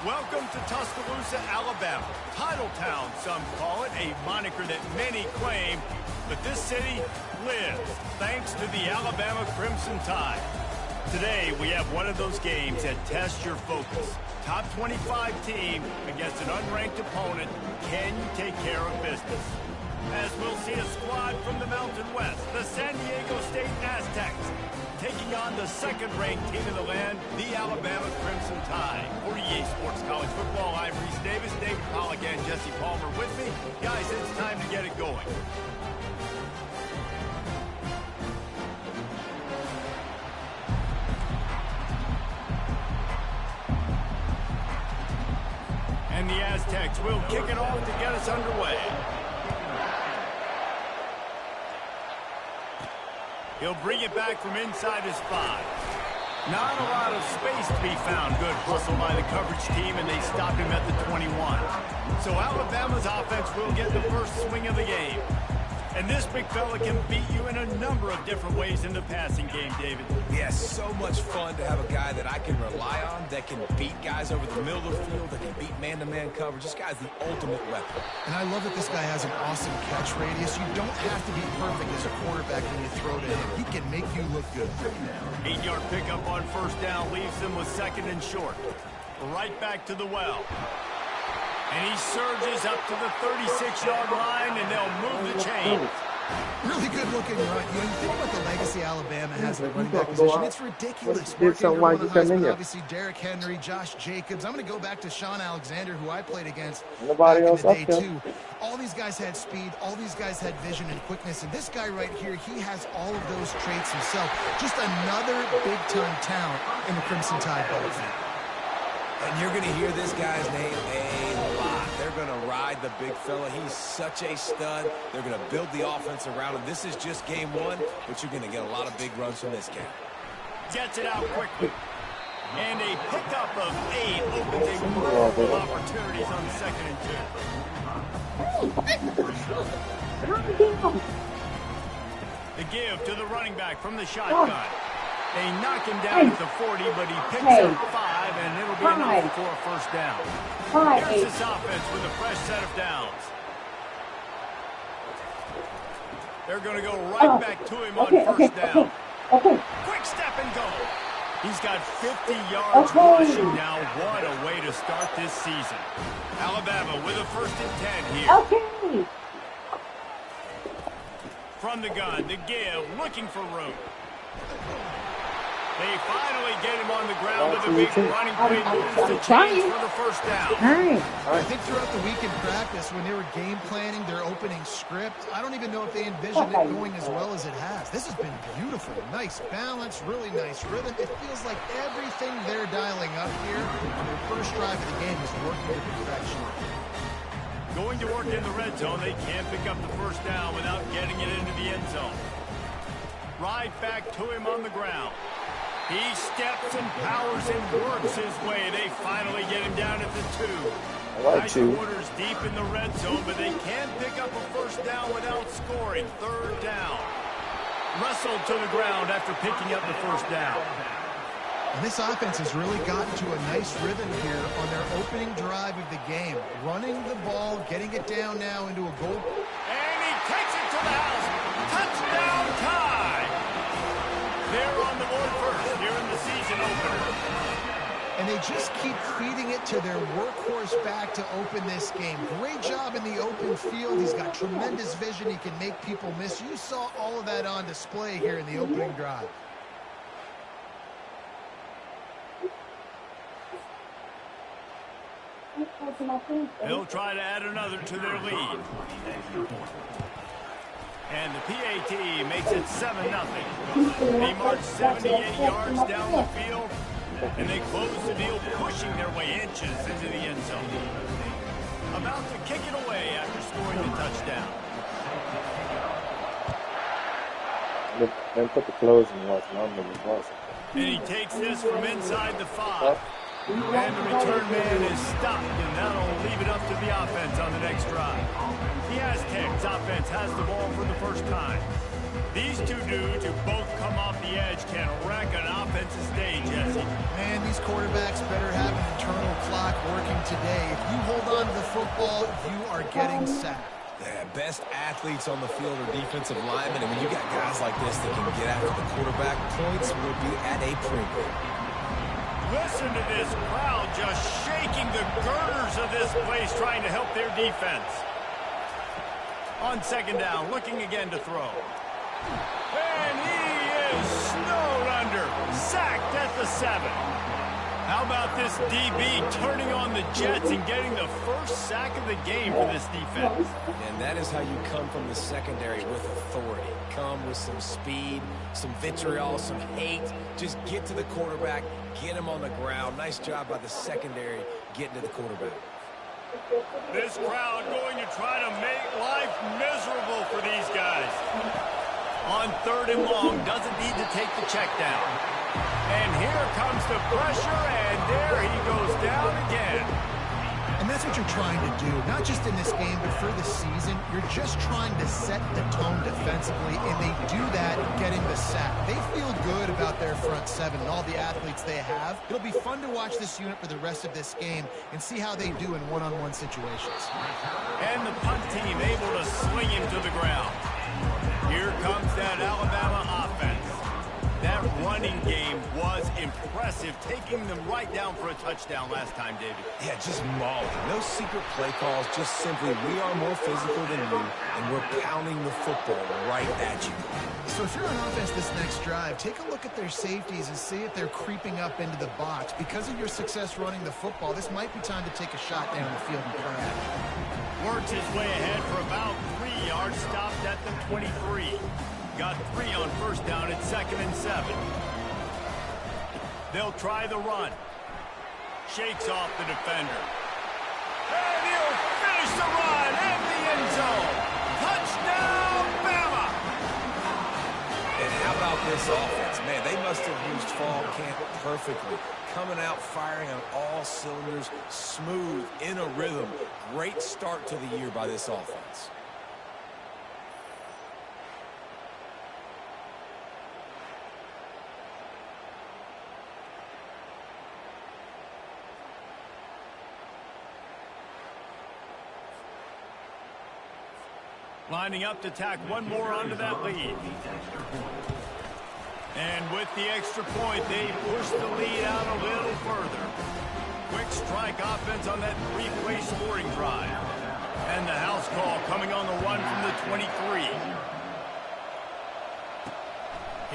Welcome to Tuscaloosa, Alabama. Title Town, some call it, a moniker that many claim, but this city lives thanks to the Alabama Crimson Tide. Today, we have one of those games that tests your focus. Top 25 team against an unranked opponent. Can you take care of business? As we'll see a squad from the Mountain West, the San Diego State Aztecs, taking on the second-ranked team in the land, the Alabama Crimson Tide. For EA Sports College Football, I'm Reese Davis, David Pollack, and Jesse Palmer with me. Guys, it's time to get it going. And the Aztecs will kick it off to get us underway. He'll bring it back from inside his 5. Not a lot of space to be found. Good hustle by the coverage team, and they stop him at the 21. So Alabama's offense will get the first swing of the game. And this big fella can beat you in a number of different ways in the passing game, David. Yes, so much fun to have a guy that I can rely on, that can beat guys over the middle of the field, that can beat man-to-man coverage. This guy's the ultimate weapon. And I love that this guy has an awesome catch radius. You don't have to be perfect as a quarterback when you throw to him. He can make you look good. 8-yard pickup on first down leaves them with second and short. Right back to the well. And he surges up to the 36-yard line, and they'll move the chains. Really good looking run. You know, you think about the legacy Alabama has at running back position. It's ridiculous. Mark Ingram won the Heisman, obviously Derrick Henry, Josh Jacobs. I'm going to go back to Sean Alexander, who I played against back in the day, too. All these guys had speed. All these guys had vision and quickness. And this guy right here, he has all of those traits himself. Just another big-time talent in the Crimson Tide backfield. And you're going to hear this guy's name a lot. They're going to ride the big fella. He's such a stud. They're going to build the offense around him. This is just game one, but you're going to get a lot of big runs from this guy. Gets it out quickly. And a pickup of 8 opens a world of opportunities on second and 2. The give to the running back from the shotgun. They knock him down at the 40, but he picks up 5, and it'll be enough for a first down. Here's this offense with a fresh set of downs. They're going to go right back to him on first down. Quick step and go. He's got 50 yards rushing now. What a way to start this season. Alabama with a first and 10 here. From the gun, the give, looking for room. They finally get him on the ground with a big running play moves to change for the first down. I think throughout the week in practice, when they were game planning their opening script, I don't even know if they envisioned it going as well as it has. This has been beautiful. Nice balance, really nice rhythm. It feels like everything they're dialing up here on their first drive of the game is working to perfection. Going to work in the red zone, they can't pick up the first down without getting it into the end zone. Right back to him on the ground. He steps and powers and works his way. They finally get him down at the 2. Nice quarters deep in the red zone, but they can't pick up a first down without scoring. Third down. Wrestled to the ground after picking up the first down. And this offense has really gotten to a nice rhythm here on their opening drive of the game. Running the ball, getting it down now into a goal. And he takes it to the house. Touchdown tie. They're on the board first here in the season opener. And they just keep feeding it to their workhorse back to open this game. Great job in the open field. He's got tremendous vision. He can make people miss. You saw all of that on display here in the opening drive. They'll try to add another to their lead. And the PAT makes it 7-0. They march 78 yards down the field, and they close the deal, pushing their way inches into the end zone. About to kick it away after scoring the touchdown. Then put the clothes in the and he takes this from inside the 5. And the return man is stopped, and that'll leave it up to the offense on the next drive. The Aztecs offense has the ball for the first time. These two dudes who both come off the edge can wreck an offensive day, Jesse. Man, these quarterbacks better have an internal clock working today. If you hold on to the football, you are getting sacked. Yeah, best athletes on the field are defensive linemen, and when you got guys like this that can get after the quarterback, points will be at a premium. Listen to this crowd just shaking the girders of this place trying to help their defense. On second down, looking again to throw. And he is snowed under, sacked at the 7. How about this DB turning on the Jets and getting the first sack of the game for this defense? And that is how you come from the secondary with authority. Come with some speed, some vitriol, some hate. Just get to the quarterback, get him on the ground. Nice job by the secondary getting to the quarterback. This crowd going to try to make life miserable for these guys. On third and long, doesn't need to take the check down. And here comes the pressure, and there he goes down again. And that's what you're trying to do, not just in this game, but for the season. You're just trying to set the tone defensively, and they do that getting the sack. They feel good about their front 7 and all the athletes they have. It'll be fun to watch this unit for the rest of this game and see how they do in one-on-one situations. And the punt team able to sling him to the ground. Here comes that Alabama offense. That running game was impressive, taking them right down for a touchdown last time, David. Yeah, just mauling. No secret play calls, just simply we are more physical than you, and we're pounding the football right at you. So if you're on offense this next drive, take a look at their safeties and see if they're creeping up into the box. Because of your success running the football, this might be time to take a shot down the field and crack. Works his way ahead for about 3 yards, stopped at the 23. Got 3 on first down at 2nd and 7. They'll try the run. Shakes off the defender. And he'll finish the run in the end zone. Touchdown, Bama! And how about this offense? Man, they must have used fall camp perfectly. Coming out firing on all cylinders, smooth, in a rhythm. Great start to the year by this offense. Lining up to tack one more onto that lead. And with the extra point, they push the lead out a little further. Quick strike offense on that 3-play scoring drive. And the house call coming on the run from the 23.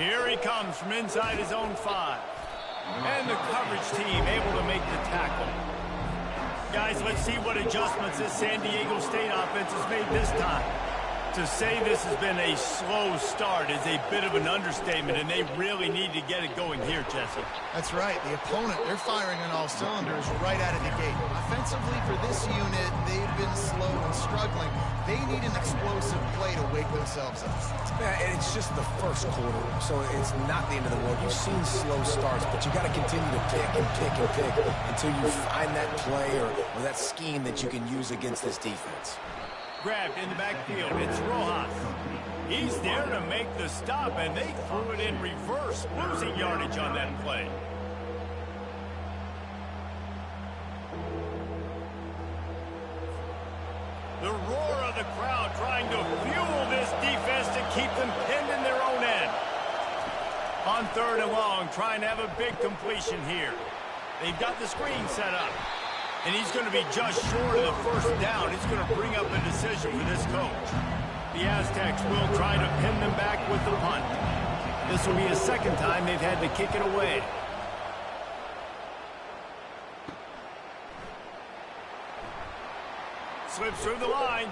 Here he comes from inside his own 5. And the coverage team able to make the tackle. Guys, let's see what adjustments this San Diego State offense has made this time. To say this has been a slow start is a bit of an understatement, and they really need to get it going here, Jesse. That's right. The opponent, they're firing on all cylinders right out of the gate. Offensively for this unit, they've been slow and struggling. They need an explosive play to wake themselves up. Yeah, and it's just the first quarter, so it's not the end of the world. You've seen slow starts, but you got to continue to pick and pick and pick until you find that play or that scheme that you can use against this defense. Grabbed in the backfield, it's Rojas. He's there to make the stop, and they threw it in reverse, losing yardage on that play. The roar of the crowd trying to fuel this defense to keep them pinned in their own end. On third and long, trying to have a big completion here. They've got the screen set up. And he's going to be just short of the first down. It's going to bring up a decision for this coach. The Aztecs will try to pin them back with the punt. This will be a second time they've had to kick it away. Slips through the line.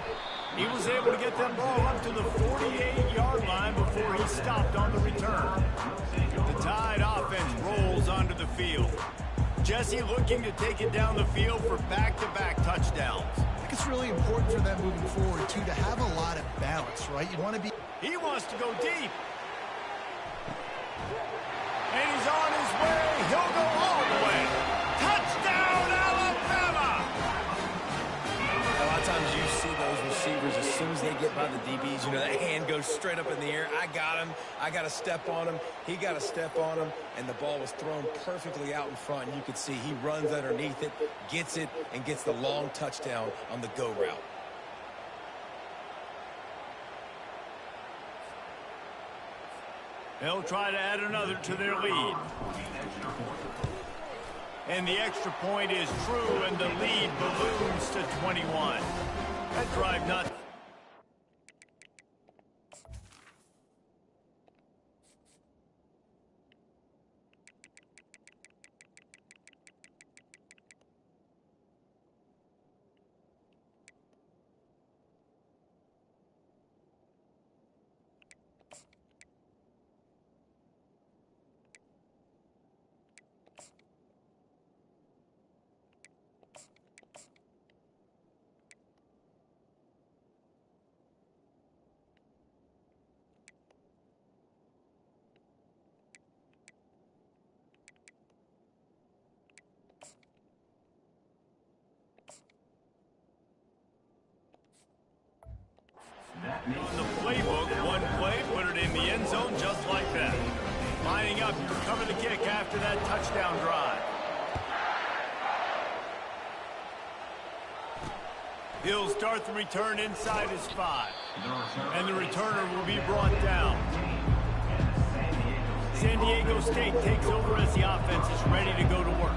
He was able to get that ball up to the 48-yard line before he stopped on the return. The Tide offense rolls onto the field. Jesse looking to take it down the field for back-to-back touchdowns. I think it's really important for them moving forward, too, to have a lot of balance, right? You want to be... He wants to go deep. And he's on his way. He'll go all the way. Touchdown, Alabama! A lot of times you see those receivers receivers, as soon as they get by the DBs, you know, that hand goes straight up in the air. I got him. I got to step on him. He got to step on him. And the ball was thrown perfectly out in front. And you could see he runs underneath it, gets it, and gets the long touchdown on the go route. They'll try to add another to their lead. And the extra point is true, and the lead balloons to 21. That drive nuts. On the playbook, one play, put it in the end zone just like that. Lining up to cover the kick after that touchdown drive. He'll start the return inside his 5. And the returner will be brought down. San Diego State takes over as the offense is ready to go to work.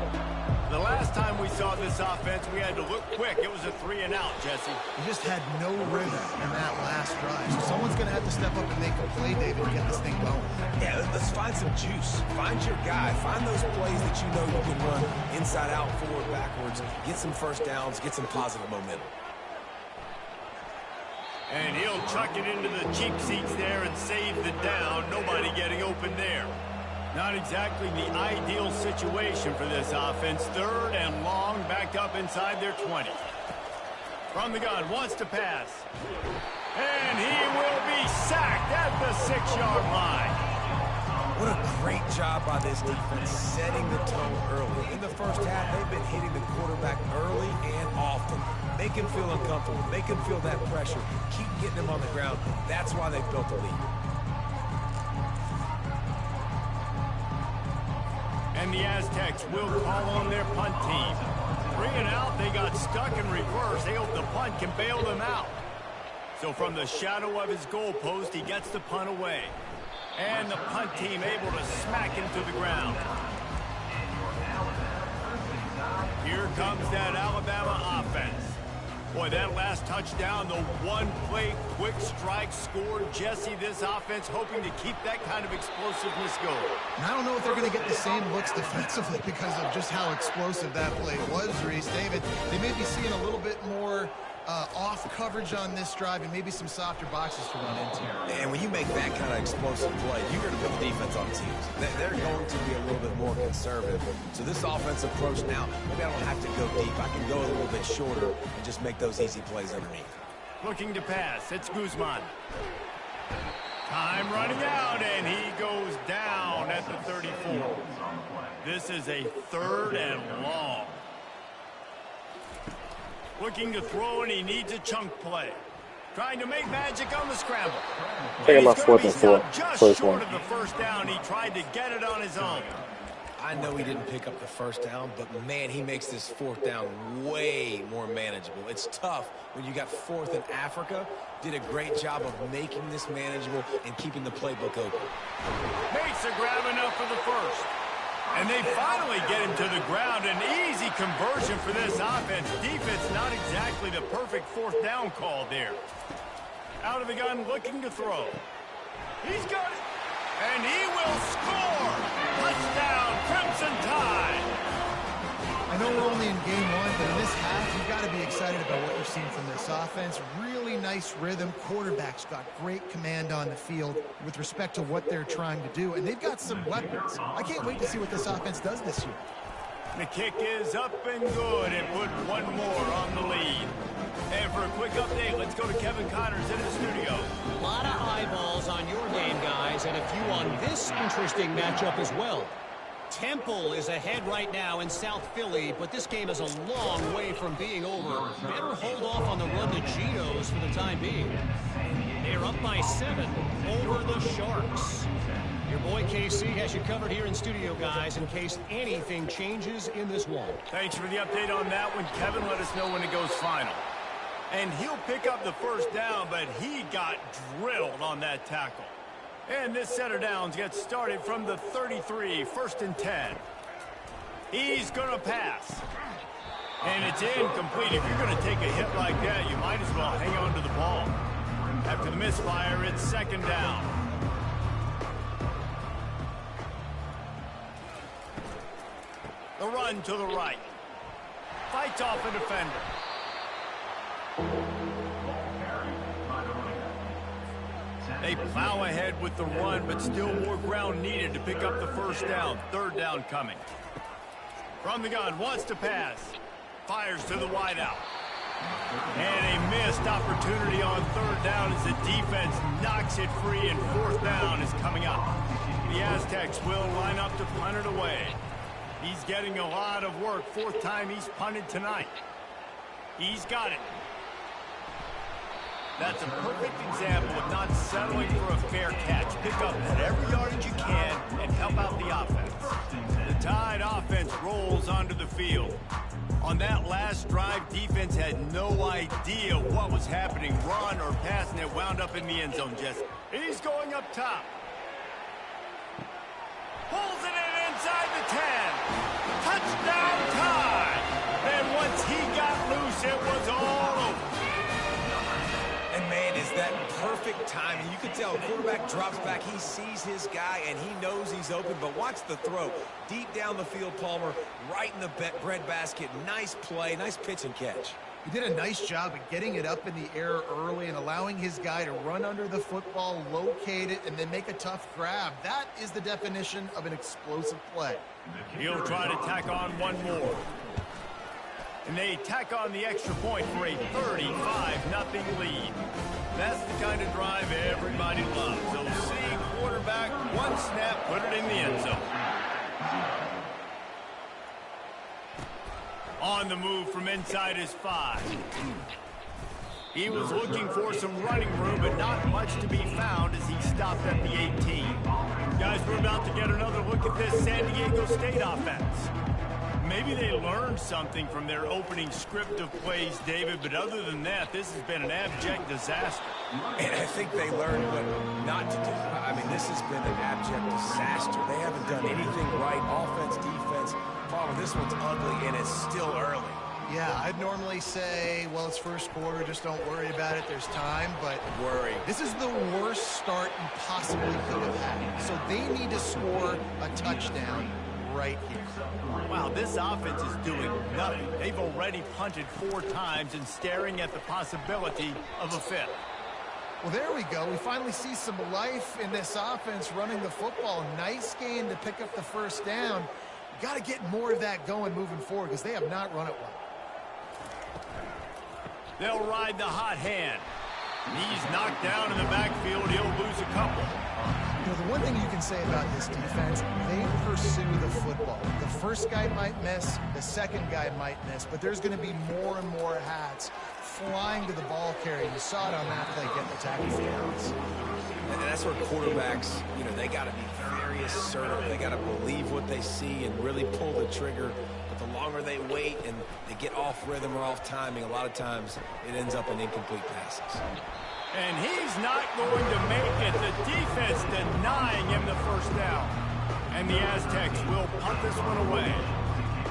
The last time we saw this offense, we had to look quick. It was a 3-and-out, Jesse. He just had no rhythm in that last drive. So someone's going to have to step up and make a play, David, to get this thing going. Yeah, let's find some juice. Find your guy. Find those plays that you know you can run inside out, forward, backwards. Get some first downs. Get some positive momentum. And he'll chuck it into the cheap seats there and save the down. Nobody getting open there. Not exactly the ideal situation for this offense. 3rd and long, backed up inside their 20. From the gun, wants to pass. And he will be sacked at the 6-yard line. What a great job by this defense setting the tone early. In the first half, they've been hitting the quarterback early and often. Make him feel uncomfortable. Make him feel that pressure. Keep getting him on the ground. That's why they've built a lead. And the Aztecs will call on their punt team. 3-and-out, they got stuck in reverse. They hope the punt can bail them out. So from the shadow of his goal post, he gets the punt away. And the punt team able to smack him to the ground. Here comes that Alabama offense. Boy, that last touchdown, the one-play quick strike scored. Jesse, this offense hoping to keep that kind of explosiveness going. And I don't know if they're going to get the same looks defensively because of just how explosive that play was, Reese. David, they may be seeing a little bit more off coverage on this drive and maybe some softer boxes to run into. And when you make that kind of explosive play, you're going to put the defense on its heels. They're going to be a little bit more conservative. So this offensive approach now, maybe I don't have to go deep. I can go a little bit shorter and just make those easy plays underneath. Looking to pass. It's Guzman. Time running out, and he goes down at the 34. This is a 3rd and long. Looking to throw, and he needs a chunk play. Trying to make magic on the scramble. Take him off 4th and 4. Just short of the first down. He tried to get it on his own. I know he didn't pick up the first down, but man, he makes this 4th down way more manageable. It's tough when you got 4th in Africa. Did a great job of making this manageable and keeping the playbook open. Makes a grab enough for the first. And they finally get him to the ground. An easy conversion for this offense. Defense not exactly the perfect 4th down call there. Out of the gun, looking to throw. He's got it. And he will score. Touchdown, Crimson Tide. I know we're only in game 1, but in this half, you've got to be excited about what you're seeing from this offense. Really nice rhythm. Quarterback's got great command on the field with respect to what they're trying to do, and they've got some weapons. I can't wait to see what this offense does this year. The kick is up and good, and put one more on the lead. And for a quick update, let's go to Kevin Connors in the studio. A lot of eyeballs on your game, guys, and a few on this interesting matchup as well. Temple is ahead right now in South Philly, but this game is a long way from being over. Better hold off on the run to Geno's for the time being. They're up by 7 over the Sharks. Your boy KC has you covered here in studio, guys, in case anything changes in this one. Thanks for the update on that one. Kevin let us know when it goes final. And he'll pick up the first down, but he got drilled on that tackle. And this set of downs gets started from the 33, 1st and 10. He's going to pass. And it's incomplete. If you're going to take a hit like that, you might as well hang on to the ball. After the misfire, it's 2nd down. The run to the right. Fights off a defender. They plow ahead with the run, but still more ground needed to pick up the first down. 3rd down coming. From the gun, wants to pass. Fires to the wideout. And a missed opportunity on 3rd down as the defense knocks it free, and 4th down is coming up. The Aztecs will line up to punt it away. He's getting a lot of work. 4th time he's punted tonight. He's got it. That's a perfect example of not settling for a fair catch. Pick up whatever yardage you can and help out the offense. The Tide offense rolls onto the field. On that last drive, defense had no idea what was happening. Run or pass, and it wound up in the end zone, Jesse. He's going up top. Pulls it in inside the 10. Touchdown Tide. And once he got loose, it was all over. And, man, is that perfect timing. You can tell quarterback drops back. He sees his guy, and he knows he's open. But watch the throw. Deep down the field, Palmer, right in the breadbasket. Nice play, nice pitch and catch. He did a nice job at getting it up in the air early and allowing his guy to run under the football, locate it, and then make a tough grab. That is the definition of an explosive play. He'll try to tack on one more. And they tack on the extra point for a 35-0 lead. That's the kind of drive everybody loves. They'll see quarterback, one snap, put it in the end zone. On the move from inside his 5. He was looking for some running room, but not much to be found as he stopped at the 18. Guys, we're about to get another look at this San Diego State offense. Maybe they learned something from their opening script of plays, David, but other than that, this has been an abject disaster. And I think they learned what not to do. I mean, this has been an abject disaster. They haven't done anything right, offense, defense. Problem, this one's ugly, and it's still early. Yeah, I'd normally say, well, it's first quarter, just don't worry about it, there's time, but worry. This is the worst start you possibly could have had. So they need to score a touchdown right here. Wow, this offense is doing nothing. They've already punted 4 times and staring at the possibility of a 5th. Well, there we go. We finally see some life in this offense running the football. Nice game to pick up the first down. Got to get more of that going moving forward because they have not run it well. They'll ride the hot hand. He's knocked down in the backfield. He'll lose a couple. You know, the one thing you can say about this defense, they pursue the football. The first guy might miss, the second guy might miss, but there's going to be more and more hats flying to the ball carrier. You saw it on that play, get the tackle for downs. And that's where quarterbacks, you know, they got to be very assertive. They got to believe what they see and really pull the trigger. But the longer they wait and they get off rhythm or off timing, a lot of times it ends up in incomplete passes. And he's not going to make it. The defense denying him the first down. And the Aztecs will punt this one away.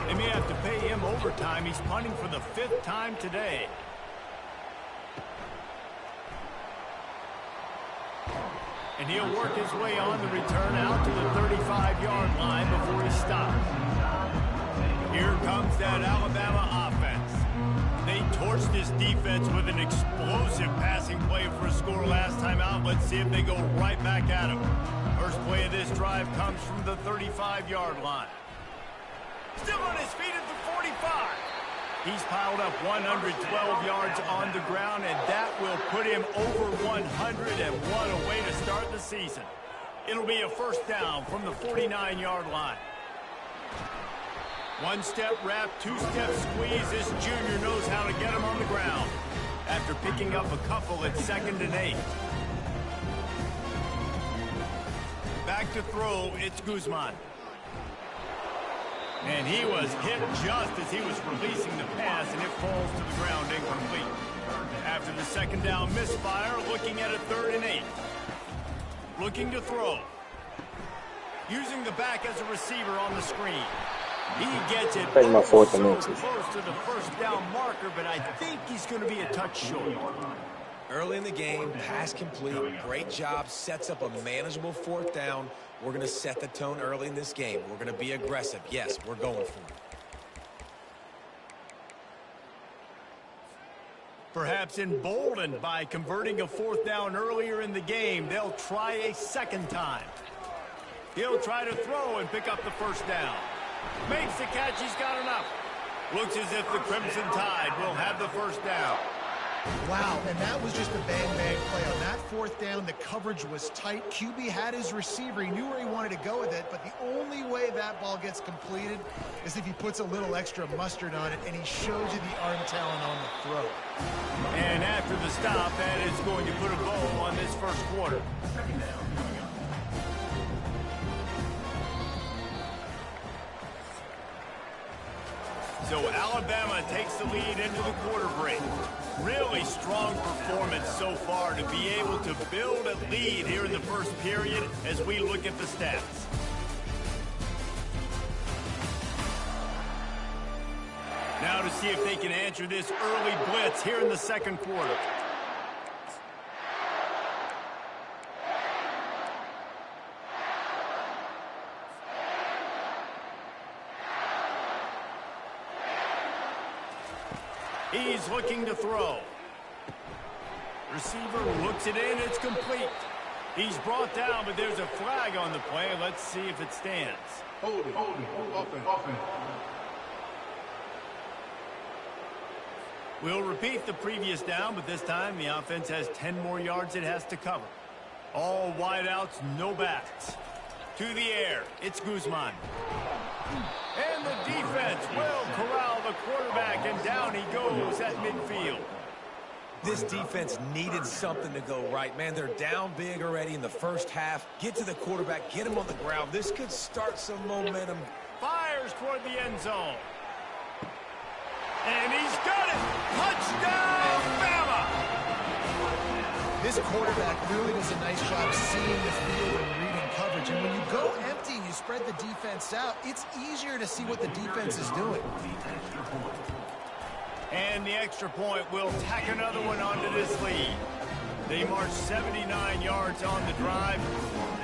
They may have to pay him overtime. He's punting for the 5th time today. And he'll work his way on the return out to the 35-yard line before he stops. Here comes that Alabama offense. They torched this defense with an explosive passing play for a score last time out. Let's see if they go right back at him. First play of this drive comes from the 35-yard line. Still on his feet at the 45. He's piled up 112 yards on the ground, and that will put him over 100, and what a way to start the season. It'll be a first down from the 49-yard line. One-step wrap, two-step squeeze. This junior knows how to get him on the ground after picking up a couple at 2nd and 8. Back to throw, it's Guzman. And he was hit just as he was releasing the pass, and it falls to the ground incomplete. After the 2nd down misfire, looking at a 3rd and 8. Looking to throw. Using the back as a receiver on the screen. He gets it so close to the 1st down marker, but I think he's going to be a touch short. Early in the game, pass complete, great job, sets up a manageable 4th down. We're going to set the tone early in this game. We're going to be aggressive. Yes, we're going for it. Perhaps emboldened by converting a 4th down earlier in the game, they'll try a 2nd time. He'll try to throw and pick up the 1st down. Makes the catch, he's got enough. Looks as if the Crimson Tide will have the 1st down. Wow, and that was just a bang-bang play. On that 4th down, the coverage was tight. QB had his receiver. He knew where he wanted to go with it, but the only way that ball gets completed is if he puts a little extra mustard on it, and he shows you the arm talent on the throw. And after the stop, that is going to put a bow on this 1st quarter. So Alabama takes the lead into the quarter break. Really strong performance so far to be able to build a lead here in the 1st period as we look at the stats. Now to see if they can answer this early blitz here in the 2nd quarter. He's looking to throw. Receiver looks it in. It's complete. He's brought down, but there's a flag on the play. Let's see if it stands. Hold it. Offense. We'll repeat the previous down, but this time the offense has 10 more yards it has to cover. All wideouts, no backs. To the air, it's Guzman. And the defense will corral the quarterback, and down he goes at midfield. This defense needed something to go right. Man, they're down big already in the 1st half. Get to the quarterback, get him on the ground. This could start some momentum. Fires toward the end zone. And he's got it! Touchdown, Bama! This quarterback really does a nice job seeing the field and reading coverage. And when you go empty and you spread the defense out, it's easier to see what the defense is doing. And the extra point will tack another one onto this lead. They marched 79 yards on the drive,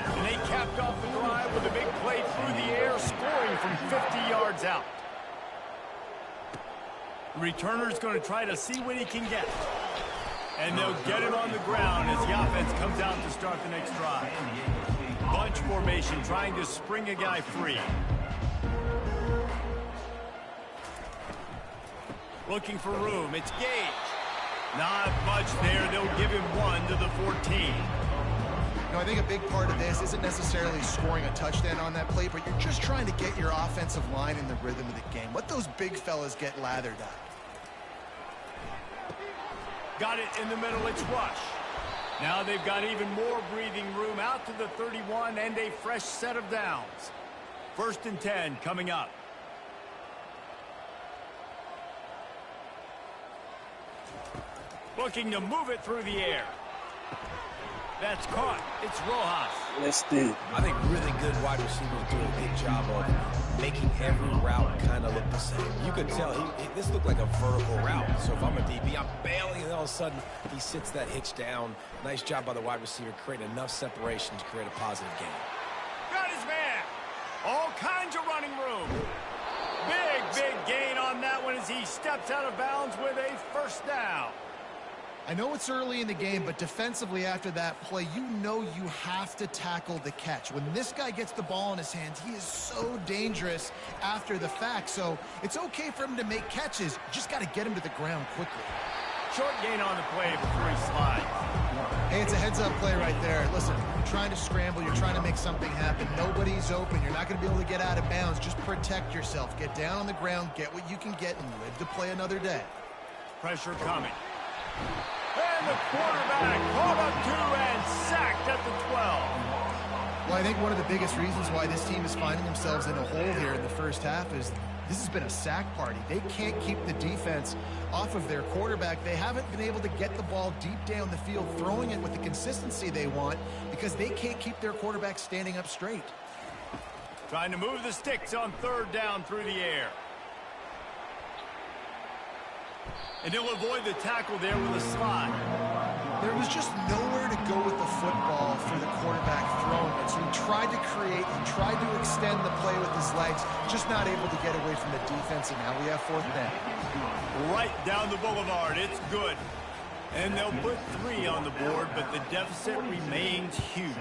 and they capped off the drive with a big play through the air, scoring from 50 yards out. The returner's going to try to see what he can get. And they'll get him on the ground as the offense comes out to start the next drive. Bunch formation, trying to spring a guy free. Looking for room, it's Gage. Not much there, they'll give him 1 to the 14. You know, I think a big part of this isn't necessarily scoring a touchdown on that play, but you're just trying to get your offensive line in the rhythm of the game. Let those big fellas get lathered up. Got it in the middle, it's Rush. Now they've got even more breathing room out to the 31 and a fresh set of downs. 1st and 10 coming up. Looking to move it through the air. That's caught. It's Rojas. Let's do. I think really good wide receivers do a good job of making every route kind of look the same. You could tell this looked like a vertical route. So if I'm a DB, I'm bailing, and all of a sudden he sits that hitch down. Nice job by the wide receiver, creating enough separation to create a positive gain. Got his man. All kinds of running room. Big gain on that one as he steps out of bounds with a 1st down. I know it's early in the game, but defensively after that play, you know you have to tackle the catch. When this guy gets the ball in his hands, he is so dangerous after the fact. So it's okay for him to make catches. You just got to get him to the ground quickly. Short gain on the play before he slides. Hey, it's a heads-up play right there. Listen, you're trying to scramble. You're trying to make something happen. Nobody's open. You're not going to be able to get out of bounds. Just protect yourself. Get down on the ground, get what you can get, and live to play another day. Pressure coming. And the quarterback caught up to and sacked at the 12. Well, I think one of the biggest reasons why this team is finding themselves in a hole here in the first half is this has been a sack party. They can't keep the defense off of their quarterback. They haven't been able to get the ball deep down the field, throwing it with the consistency they want because they can't keep their quarterback standing up straight. Trying to move the sticks on third down through the air. And he'll avoid the tackle there with a slide. There was just nowhere to go with the football for the quarterback throwing it. So he tried to create, he tried to extend the play with his legs, just not able to get away from the defense, and now we have fourth down. Right down the boulevard, it's good. And they'll put 3 on the board, but the deficit remains huge.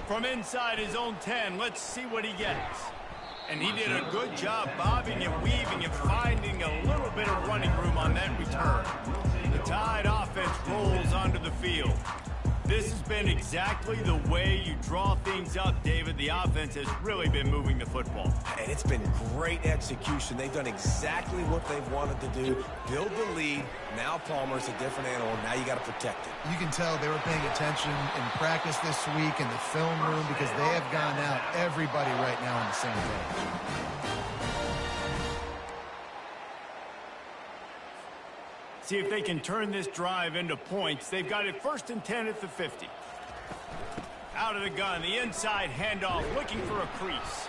From inside his own 10, let's see what he gets. And he did a good job bobbing and weaving and finding a little bit of running room on that return. The Tide offense rolls onto the field. This has been exactly the way you draw things up, David. The offense has really been moving the football. And it's been great execution. They've done exactly what they've wanted to do. Build the lead. Now Palmer's a different animal. Now you got to protect it. You can tell they were paying attention in practice this week in the film room because they have gone out, everybody right now on the same page. See if they can turn this drive into points. They've got it 1st and 10 at the 50. Out of the gun, the inside handoff, looking for a crease.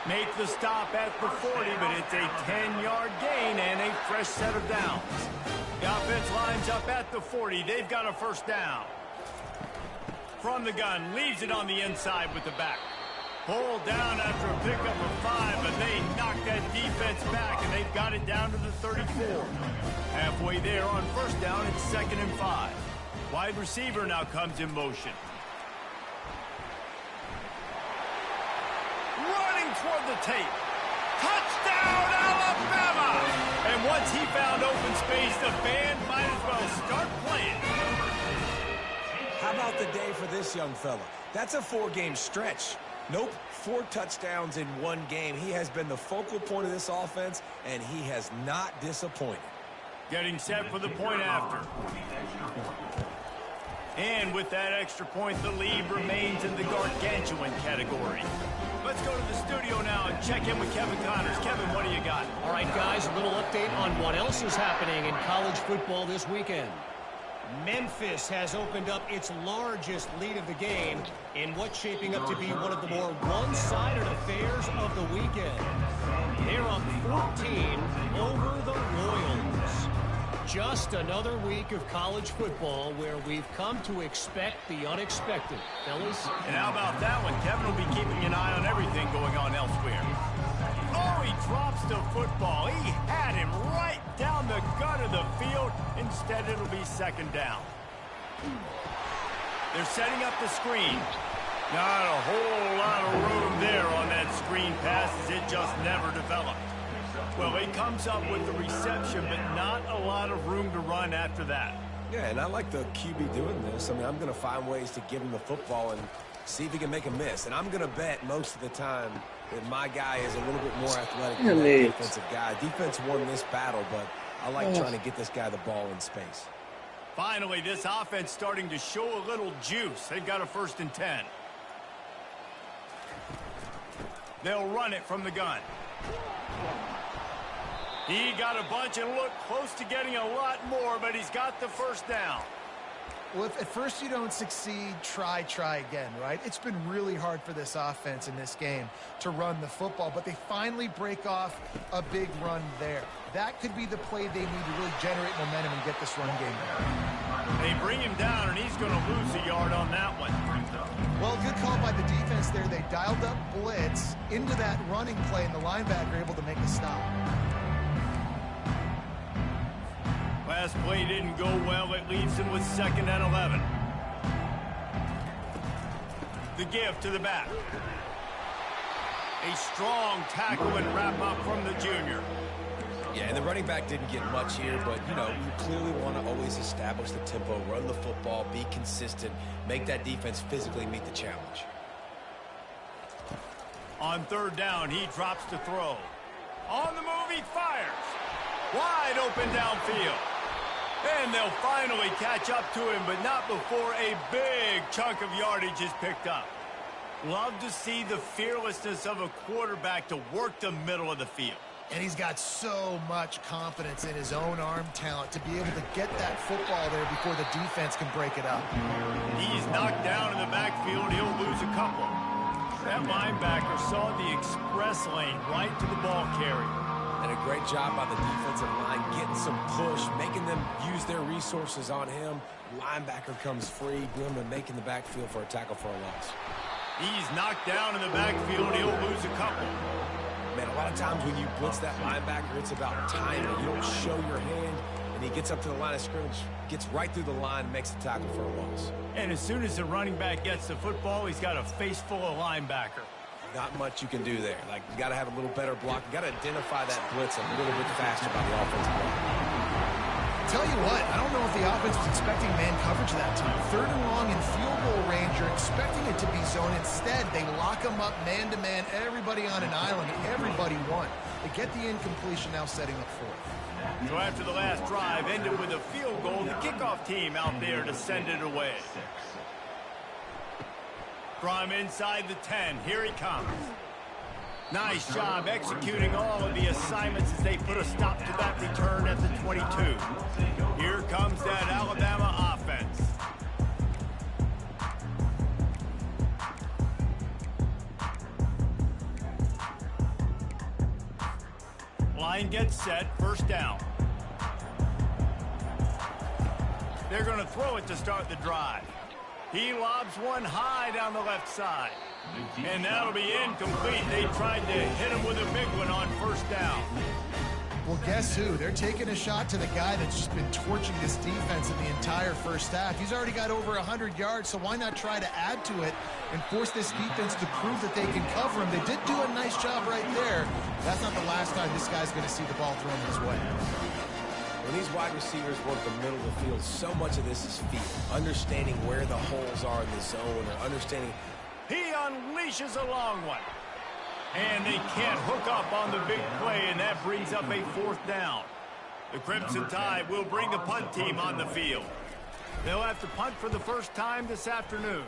Make the stop at the 40, but it's a 10-yard gain and a fresh set of downs. The offense lines up at the 40. They've got a first down. From the gun, leaves it on the inside with the back. Pulled down after a pickup of 5, but they knocked that defense back, and they've got it down to the 34. Halfway there on first down, it's 2nd and 5. Wide receiver now comes in motion. Running toward the tape. Touchdown, Alabama! And once he found open space, the band might as well start playing. How about the day for this young fella? That's a 4-game stretch. Nope, 4 touchdowns in 1 game. He has been the focal point of this offense, and he has not disappointed. Getting set for the point after. And with that extra point, the lead remains in the gargantuan category. Let's go to the studio now and check in with Kevin Connors. Kevin, what do you got? All right, guys, a little update on what else is happening in college football this weekend. Memphis has opened up its largest lead of the game in what's shaping up to be one of the more one-sided affairs of the weekend. They're up 14 over the Royals. Just another week of college football where we've come to expect the unexpected. Fellas? And how about that one? Kevin will be keeping an eye on everything going on elsewhere. Oh, he drops the football. He had him right down the gut of the field. Instead, it'll be 2nd down. They're setting up the screen. Not a whole lot of room there on that screen pass as it just never developed. Well, he comes up with the reception, but not a lot of room to run after that. Yeah, and I like the QB doing this. I mean, I'm going to find ways to give him the football and see if he can make a miss. And I'm going to bet most of the time that my guy is a little bit more athletic than that defensive guy. Defense won this battle, but I like trying to get this guy the ball in space. Finally, this offense starting to show a little juice. They've got a 1st and 10. They'll run it from the gun. He got a bunch and looked close to getting a lot more, but he's got the first down. Well, if at first you don't succeed, try again, right? It's been really hard for this offense in this game to run the football, but they finally break off a big run there. That could be the play they need to really generate momentum and get this run game going. They bring him down, and he's going to lose a yard on that one. Well, good call by the defense there. They dialed up blitz into that running play, and the linebacker able to make a stop. Last play didn't go well. It leaves him with 2nd and 11. The give to the back. A strong tackle and wrap up from the junior. Yeah, and the running back didn't get much here, but, you know, you clearly want to always establish the tempo, run the football, be consistent, make that defense physically meet the challenge. On third down, he drops to throw. On the move, he fires. Wide open downfield. And they'll finally catch up to him, but not before a big chunk of yardage is picked up. Love to see the fearlessness of a quarterback to work the middle of the field. And he's got so much confidence in his own arm talent to be able to get that football there before the defense can break it up. He's knocked down in the backfield. He'll lose a couple. That linebacker saw the express lane right to the ball carrier. And a great job by the defensive line, getting some push, making them use their resources on him. Linebacker comes free, Grimmer making the backfield for a tackle for a loss. He's knocked down in the backfield. He'll lose a couple. Man, a lot of times when you blitz that linebacker, it's about timing. You don't show your hand, and he gets up to the line of scrimmage, gets right through the line, makes the tackle for a loss. And as soon as the running back gets the football, he's got a face full of linebacker. Not much you can do there. Like, you got to have a little better block. You got to identify that blitz a little bit faster by the offensive line. Tell you what, I don't know if the offense was expecting man coverage that time. Third and long in field goal range, you're expecting it to be zone. Instead, they lock them up man-to-man, everybody on an island, everybody won. They get the incompletion, now setting up fourth. So after the last drive ended with a field goal, the kickoff team out there to send it away. From inside the 10, here he comes. Nice job executing all of the assignments as they put a stop to that return at the 22. Here comes that Alabama offense. Line gets set, first down. They're going to throw it to start the drive. He lobs one high down the left side. And that'll be incomplete. They tried to hit him with a big one on first down. Well, guess who? They're taking a shot to the guy that's just been torching this defense in the entire first half. He's already got over 100 yards, so why not try to add to it and force this defense to prove that they can cover him? They did do a nice job right there. That's not the last time this guy's going to see the ball thrown his way. When these wide receivers work the middle of the field, so much of this is feel. Understanding where the holes are in the zone, or understanding. He unleashes a long one. And they can't hook up on the big play, and that brings up a fourth down. The Crimson Tide will bring the punt team on the field. They'll have to punt for the first time this afternoon.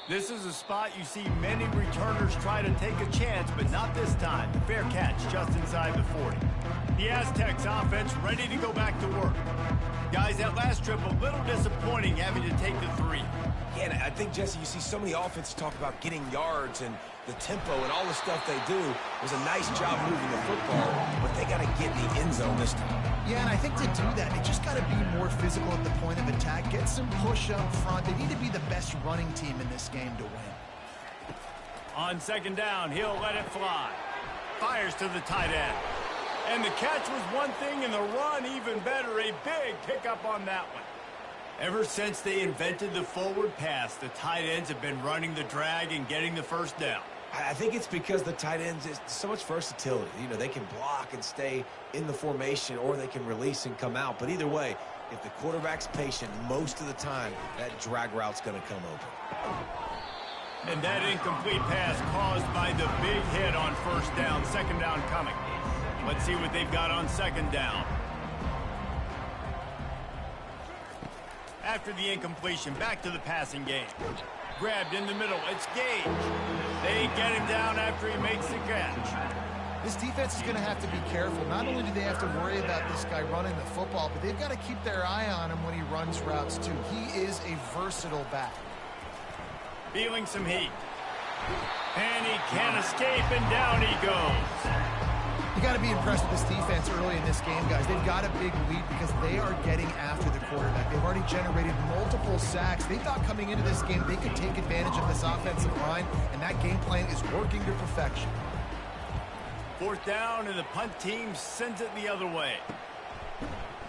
This is a spot you see many returners try to take a chance, but not this time. The fair catch just inside the 40. The Aztecs offense ready to go back to work. Guys, that last trip a little disappointing having to take the 3. Yeah, and I think, Jesse, you see so many offenses talk about getting yards and the tempo and all the stuff they do. It was a nice job moving the football, but they got to get in the end zone this time. Yeah, and I think to do that, they just got to be more physical at the point of attack, get some push up front. They need to be the best running team in this game to win. On second down, he'll let it fly. Fires to the tight end. And the catch was one thing, and the run even better. A big pickup on that one. Ever since they invented the forward pass, the tight ends have been running the drag and getting the first down. I think it's because the tight ends is so much versatility. You know, they can block and stay in the formation, or they can release and come out. But either way, if the quarterback's patient, most of the time, that drag route's going to come open. And that incomplete pass caused by the big hit on first down. Second down coming. Let's see what they've got on second down. After the incompletion, back to the passing game. Grabbed in the middle, it's Gage. They get him down after he makes the catch. This defense is going to have to be careful. Not only do they have to worry about this guy running the football, but they've got to keep their eye on him when he runs routes too. He is a versatile back. Feeling some heat. And he can't escape, and down he goes. You got to be impressed with this defense early in this game, guys. They've got a big lead because they are getting after the quarterback. They've already generated multiple sacks. They thought coming into this game they could take advantage of this offensive line, and that game plan is working to perfection. Fourth down, and the punt team sends it the other way.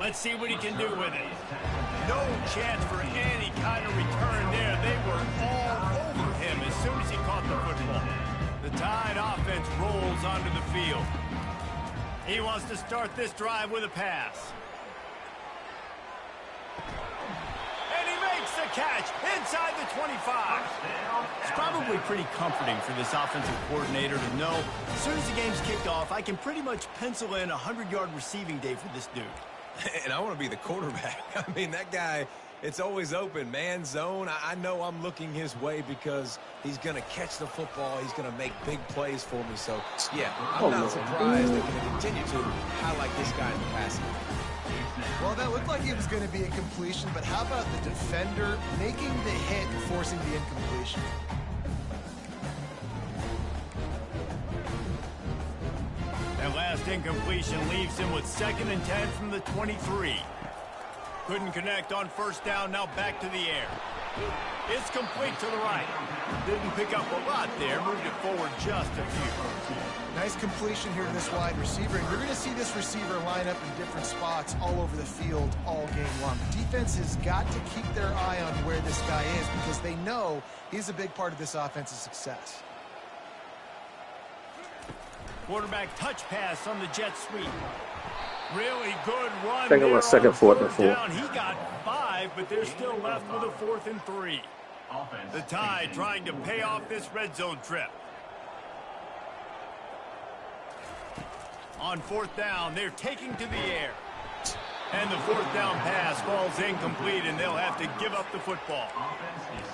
Let's see what he can do with it. No chance for any kind of return there. They were all over him as soon as he caught the football. The Tide offense rolls onto the field. He wants to start this drive with a pass. And he makes the catch inside the 25. It's probably pretty comforting for this offensive coordinator to know as soon as the game's kicked off, I can pretty much pencil in a 100-yard receiving day for this dude. And I want to be the quarterback. I mean, that guy, it's always open, man, zone. I know I'm looking his way because he's going to catch the football. He's going to make big plays for me. So, yeah, I'm not surprised they're going to continue to highlight this guy in the passing. Well, that looked like it was going to be a completion, but how about the defender making the hit and forcing the incompletion? That last incompletion leaves him with 2nd and 10 from the 23. Couldn't connect on first down, now back to the air. It's complete to the right. Didn't pick up a lot there, moved it forward just a few. Nice completion here to this wide receiver, and you're going to see this receiver line up in different spots all over the field all game long. The defense has got to keep their eye on where this guy is because they know he's a big part of this offense's success. Quarterback touch pass on the jet sweep. Really good run. I think it was second, fourth, and 4. Down. He got 5, but they're still left with a 4th and 3. The Tide trying to pay off this red zone trip. On 4th down, they're taking to the air. And the 4th down pass falls incomplete, and they'll have to give up the football.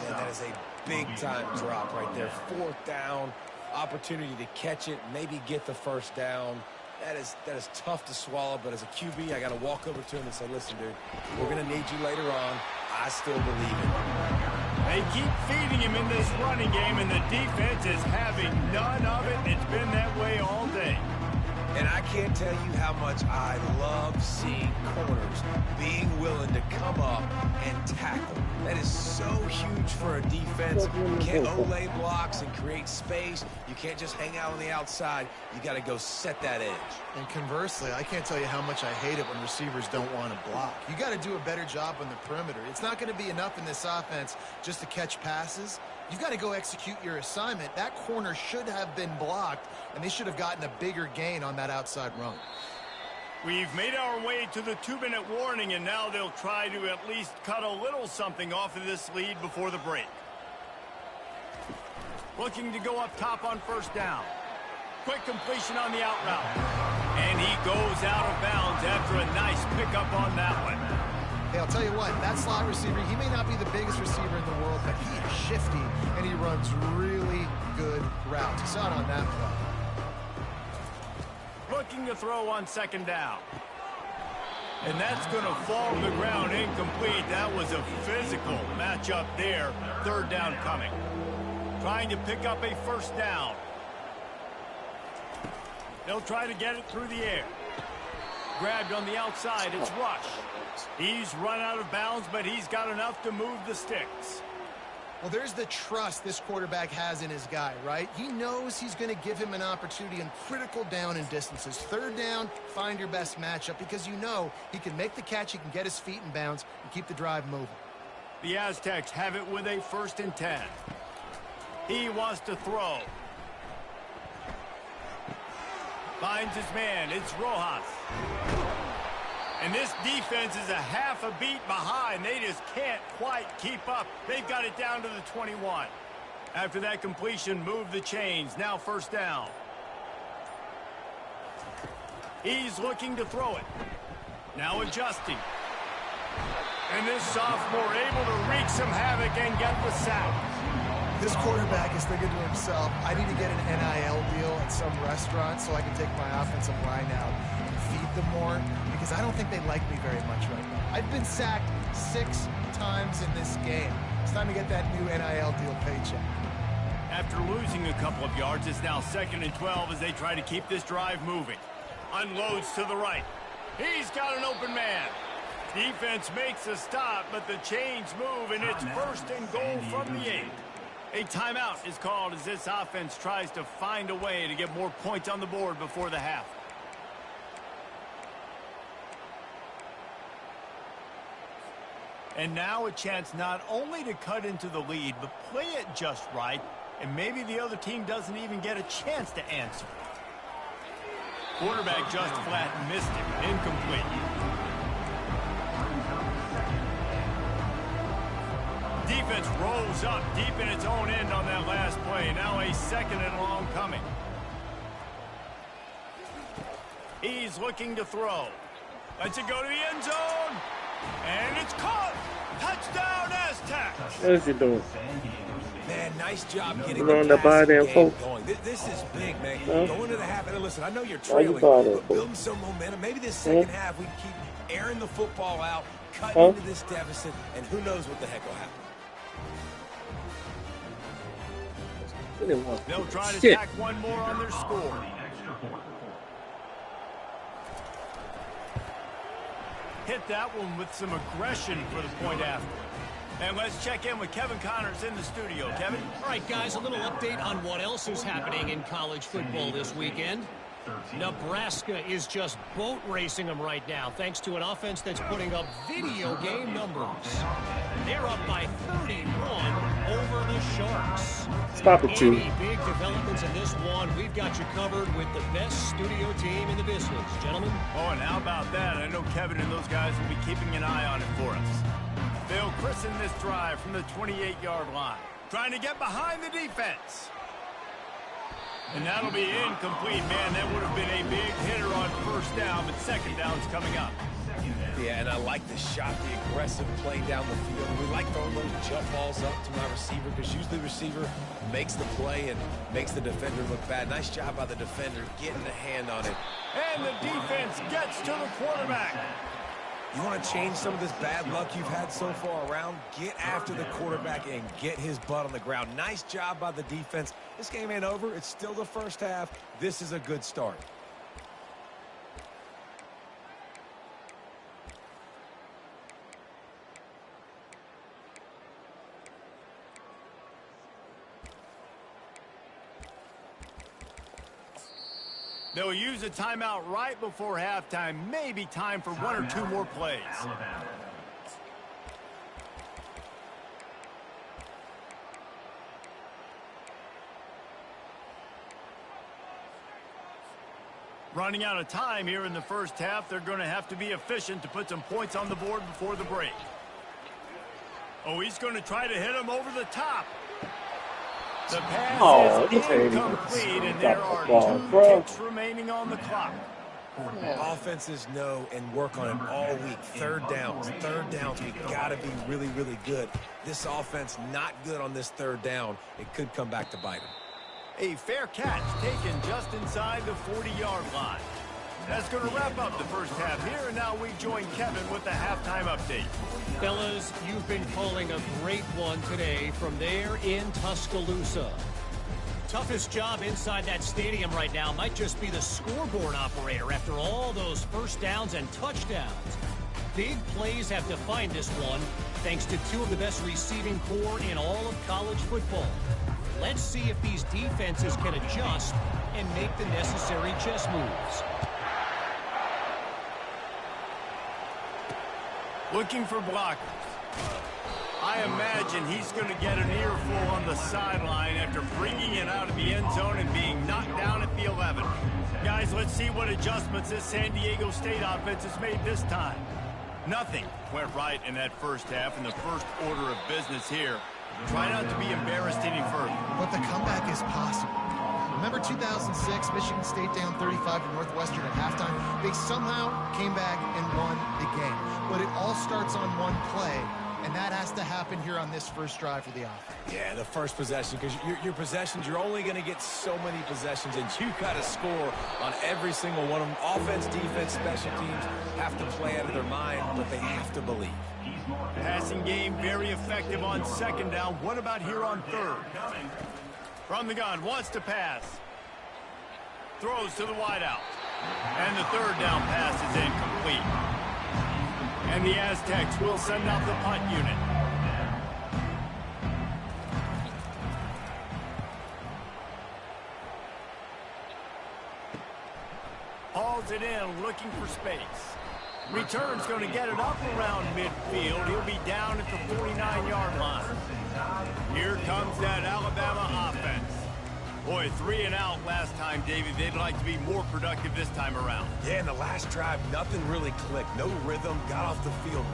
Man, that is a big-time drop right there. 4th down, opportunity to catch it, maybe get the first down. That is tough to swallow, but as a QB, I got to walk over to him and say, listen, dude, we're going to need you later on. I still believe it. They keep feeding him in this running game, and the defense is having none of it. It's been that way all day. And I can't tell you how much I love seeing corners being willing to come up and tackle. That is so huge for a defense. You can't olay blocks and create space. You can't just hang out on the outside. You got to go set that edge. And conversely, I can't tell you how much I hate it when receivers don't want to block. You got to do a better job on the perimeter. It's not going to be enough in this offense just to catch passes. You've got to go execute your assignment. That corner should have been blocked, and they should have gotten a bigger gain on that outside run. We've made our way to the 2-minute warning, and now they'll try to at least cut a little something off of this lead before the break. Looking to go up top on first down. Quick completion on the out route. And he goes out of bounds after a nice pickup on that one. Hey, I'll tell you what, that slot receiver, he may not be the biggest receiver in the world, but he is shifty, and he runs really good routes. You saw it on that play. Looking to throw on 2nd down. And that's going to fall to the ground incomplete. That was a physical matchup there. 3rd down coming. Trying to pick up a first down. They'll try to get it through the air. Grabbed on the outside, it's Rush. He's run out of bounds, but he's got enough to move the sticks. Well, there's the trust this quarterback has in his guy, right? He knows he's going to give him an opportunity in critical down and distances. 3rd down, find your best matchup because you know he can make the catch, he can get his feet in bounds, and keep the drive moving. The Aztecs have it with a 1st and 10. He wants to throw. Finds his man. It's Rojas. And this defense is a half a beat behind. They just can't quite keep up. They've got it down to the 21. After that completion, move the chains. Now 1st down. He's looking to throw it. Now adjusting. And this sophomore able to wreak some havoc and get the sack. This quarterback is thinking to himself, I need to get an NIL deal at some restaurant so I can take my offensive line out and feed them more because I don't think they like me very much right now. I've been sacked 6 times in this game. It's time to get that new NIL deal paycheck. After losing a couple of yards, it's now 2nd and 12 as they try to keep this drive moving. Unloads to the right. He's got an open man. Defense makes a stop, but the chains move, and it's 1st and goal from the 8. A timeout is called as this offense tries to find a way to get more points on the board before the half. And now a chance not only to cut into the lead, but play it just right, and maybe the other team doesn't even get a chance to answer. Quarterback just flat missed it. Incomplete. Defense rolls up deep in its own end on that last play. Now a 2nd and long coming. He's looking to throw. Lets it go to the end zone. And it's caught. Touchdown, Aztecs. What is he doing? Man, nice job getting On the the body passing and game folks. going. This is big, man. Huh? Going to the half. And listen, I know you're Why you trailing, bother, but folks? building some momentum. Maybe this second half we keep airing the football out, cutting Huh? into this deficit, and who knows what the heck will happen. He didn't want They'll try to shit. tack one more on their score. Hit that one with some aggression for the point after. And let's check in with Kevin Connors in the studio. Kevin? All right, guys, a little update on what else is happening in college football this weekend. Nebraska is just boat racing them right now, thanks to an offense that's putting up video game numbers. They're up by 31 over the Sharks. Stop it, you. Any big developments in this one, we've got you covered with the best studio team in the business. Gentlemen? Oh, and how about that? I know Kevin and those guys will be keeping an eye on it for us. They'll christen this drive from the 28-yard line. Trying to get behind the defense. And that'll be incomplete, man. That would have been a big hitter on 1st down, but 2nd down's coming up. Yeah, and I like the shot, the aggressive play down the field. We like throwing those jump balls up to my receiver because usually the receiver makes the play and makes the defender look bad. Nice job by the defender getting a hand on it. And the defense gets to the quarterback. You want to change some of this bad luck you've had so far around? Get after the quarterback and get his butt on the ground. Nice job by the defense. This game ain't over. It's still the 1st half. This is a good start. They'll use a timeout right before halftime. Maybe time for 1 or 2 more plays. Running out of time here in the 1st half. They're going to have to be efficient to put some points on the board before the break. Oh, he's going to try to hit him over the top. The pass is incomplete, and there are 2 kicks remaining on the clock. Offenses know and work on it all week. 3rd downs, we got to be really, really good. This offense not good on this 3rd down. It could come back to bite them. A fair catch taken just inside the 40-yard line. That's going to wrap up the 1st half here, and now we join Kevin with the halftime update. Fellas, you've been calling a great one today from there in Tuscaloosa. Toughest job inside that stadium right now might just be the scoreboard operator after all those 1st downs and touchdowns. Big plays have defined this one, thanks to 2 of the best receiving core in all of college football. Let's see if these defenses can adjust and make the necessary chess moves. Looking for blockers. I imagine he's going to get an earful on the sideline after bringing it out of the end zone and being knocked down at the 11. Guys, let's see what adjustments this San Diego State offense has made this time. Nothing went right in that 1st half, in the first order of business here. Try not to be embarrassed any further. But the comeback is possible. Remember 2006, Michigan State down 35 to Northwestern at halftime? They somehow came back and won the game. But it all starts on one play, and that has to happen here on this 1st drive for the offense. Yeah, the 1st possession, because your possessions, you're only going to get so many possessions, and you got to score on every single one of them. Offense, defense, special teams have to play out of their mind, but they have to believe. Passing game very effective on 2nd down. What about here on 3rd? From the gun, wants to pass. Throws to the wideout. And the 3rd down pass is incomplete. And the Aztecs will send out the punt unit. Hauls it in, looking for space. Return's going to get it up around midfield. He'll be down at the 49-yard line. Here comes that Alabama offense. Boy, 3 and out last time, David. They'd like to be more productive this time around. Yeah, in the last drive, nothing really clicked. No rhythm, got off the field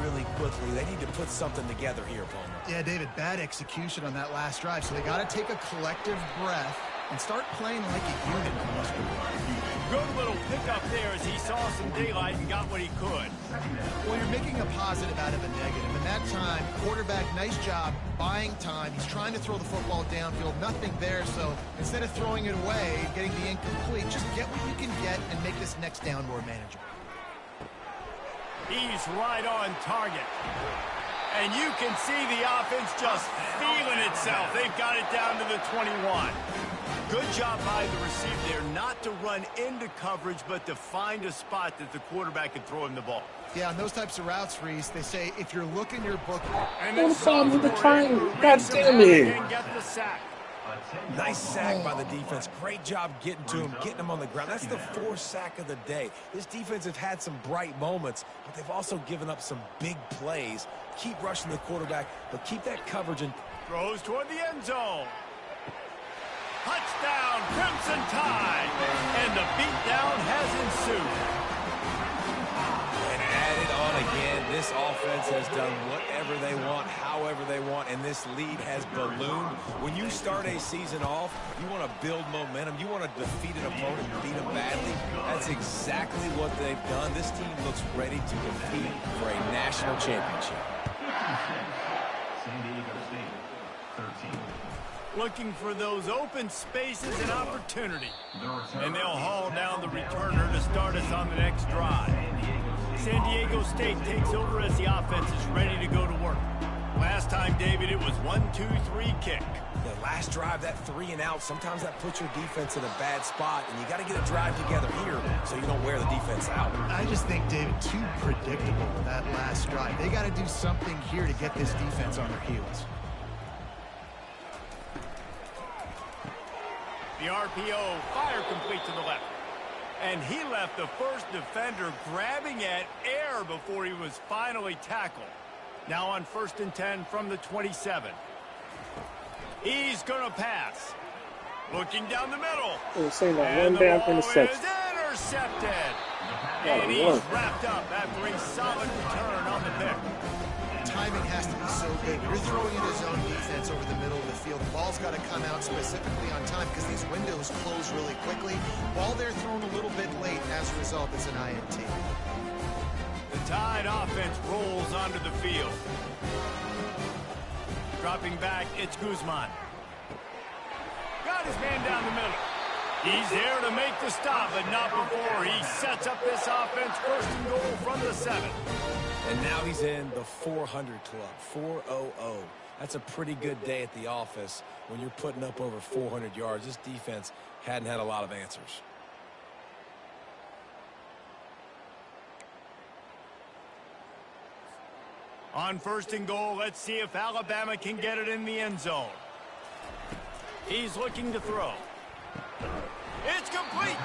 really quickly. They need to put something together here, Palmer. Yeah, David, bad execution on that last drive, so they got to take a collective breath and start playing like a unit. Good little pickup there as he saw some daylight and got what he could. Well, you're making a positive out of a negative. And that time, quarterback, nice job buying time. He's trying to throw the football downfield. Nothing there, so instead of throwing it away, getting the incomplete, just get what you can get and make this next down more manageable. He's right on target. And you can see the offense just feeling itself. They've got it down to the 21. Good job by the receiver there, not to run into coverage, but to find a spot that the quarterback can throw him the ball. Yeah, on those types of routes, Reese, they say if you're looking your book... And What the fuck with the triangle? God damn it. Get the sack. Nice sack by the defense. Great job getting to him, getting him on the ground. That's the 4th sack of the day. This defense has had some bright moments, but they've also given up some big plays. Keep rushing the quarterback, but keep that coverage in. Throws toward the end zone. Touchdown, Crimson Tide. And the beatdown has ensued. And added on again, this offense has done whatever they want, however they want, and this lead has ballooned. When you start a season off, you want to build momentum. You want to defeat an opponent and beat them badly. That's exactly what they've done. This team looks ready to compete for a national championship. San Diego State, 13. Looking for those open spaces and opportunity. And they'll haul down the returner to start us on the next drive. San Diego State takes over as the offense is ready to go to work. Last time, David, it was 1-2-3 kick. The last drive, that 3 and out, sometimes that puts your defense in a bad spot, and you got to get a drive together here so you don't wear the defense out. I just think, David, too predictable that last drive. They got to do something here to get this defense on their heels. The RPO, fire complete to the left. And he left the first defender grabbing at air before he was finally tackled. Now on 1st and 10 from the 27. He's going to pass. Looking down the middle. And the ball is intercepted. And he's wrapped up after a solid return on the pick. Timing has to be so big. You're throwing in a zone defense over the middle of the field. The ball's got to come out specifically on time because these windows close really quickly. Ball there thrown a little bit late. As a result, it's an INT. The Tide offense rolls onto the field. Dropping back, it's Guzman. Got his man down the middle. He's there to make the stop, but not before he sets up this offense. 1st and goal from the 7. And now he's in the 400 club, 400. That's a pretty good day at the office when you're putting up over 400 yards. This defense hadn't had a lot of answers. On 1st and goal, let's see if Alabama can get it in the end zone. He's looking to throw. It's complete.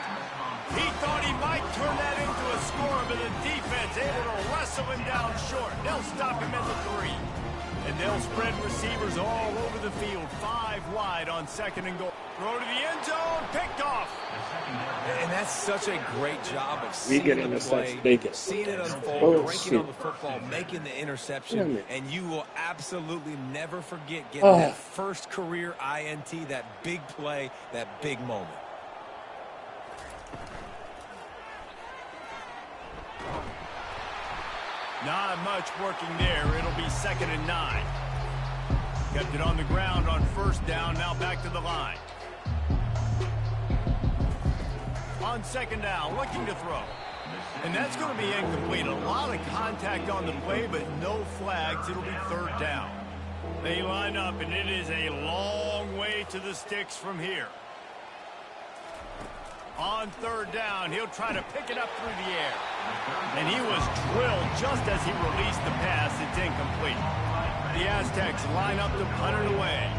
He thought he might turn that into a score, but the defense able to wrestle him down short. They'll stop him at the 3. And they'll spread receivers all over the field. 5 wide on 2nd and goal. Throw to the end zone, picked off. And that's such a great job of seeing the play, seeing it unfold, breaking on the football, making the interception, and you will absolutely never forget getting that first career INT, that big play, that big moment. Not much working there. It'll be 2nd and 9. Kept it on the ground on 1st down. Now back to the line. On 2nd down, looking to throw. And that's going to be incomplete. A lot of contact on the play, but no flags. It'll be 3rd down. They line up, and it is a long way to the sticks from here. On 3rd down, he'll try to pick it up through the air. And he was drilled just as he released the pass. It's incomplete. The Aztecs line up to punt it away.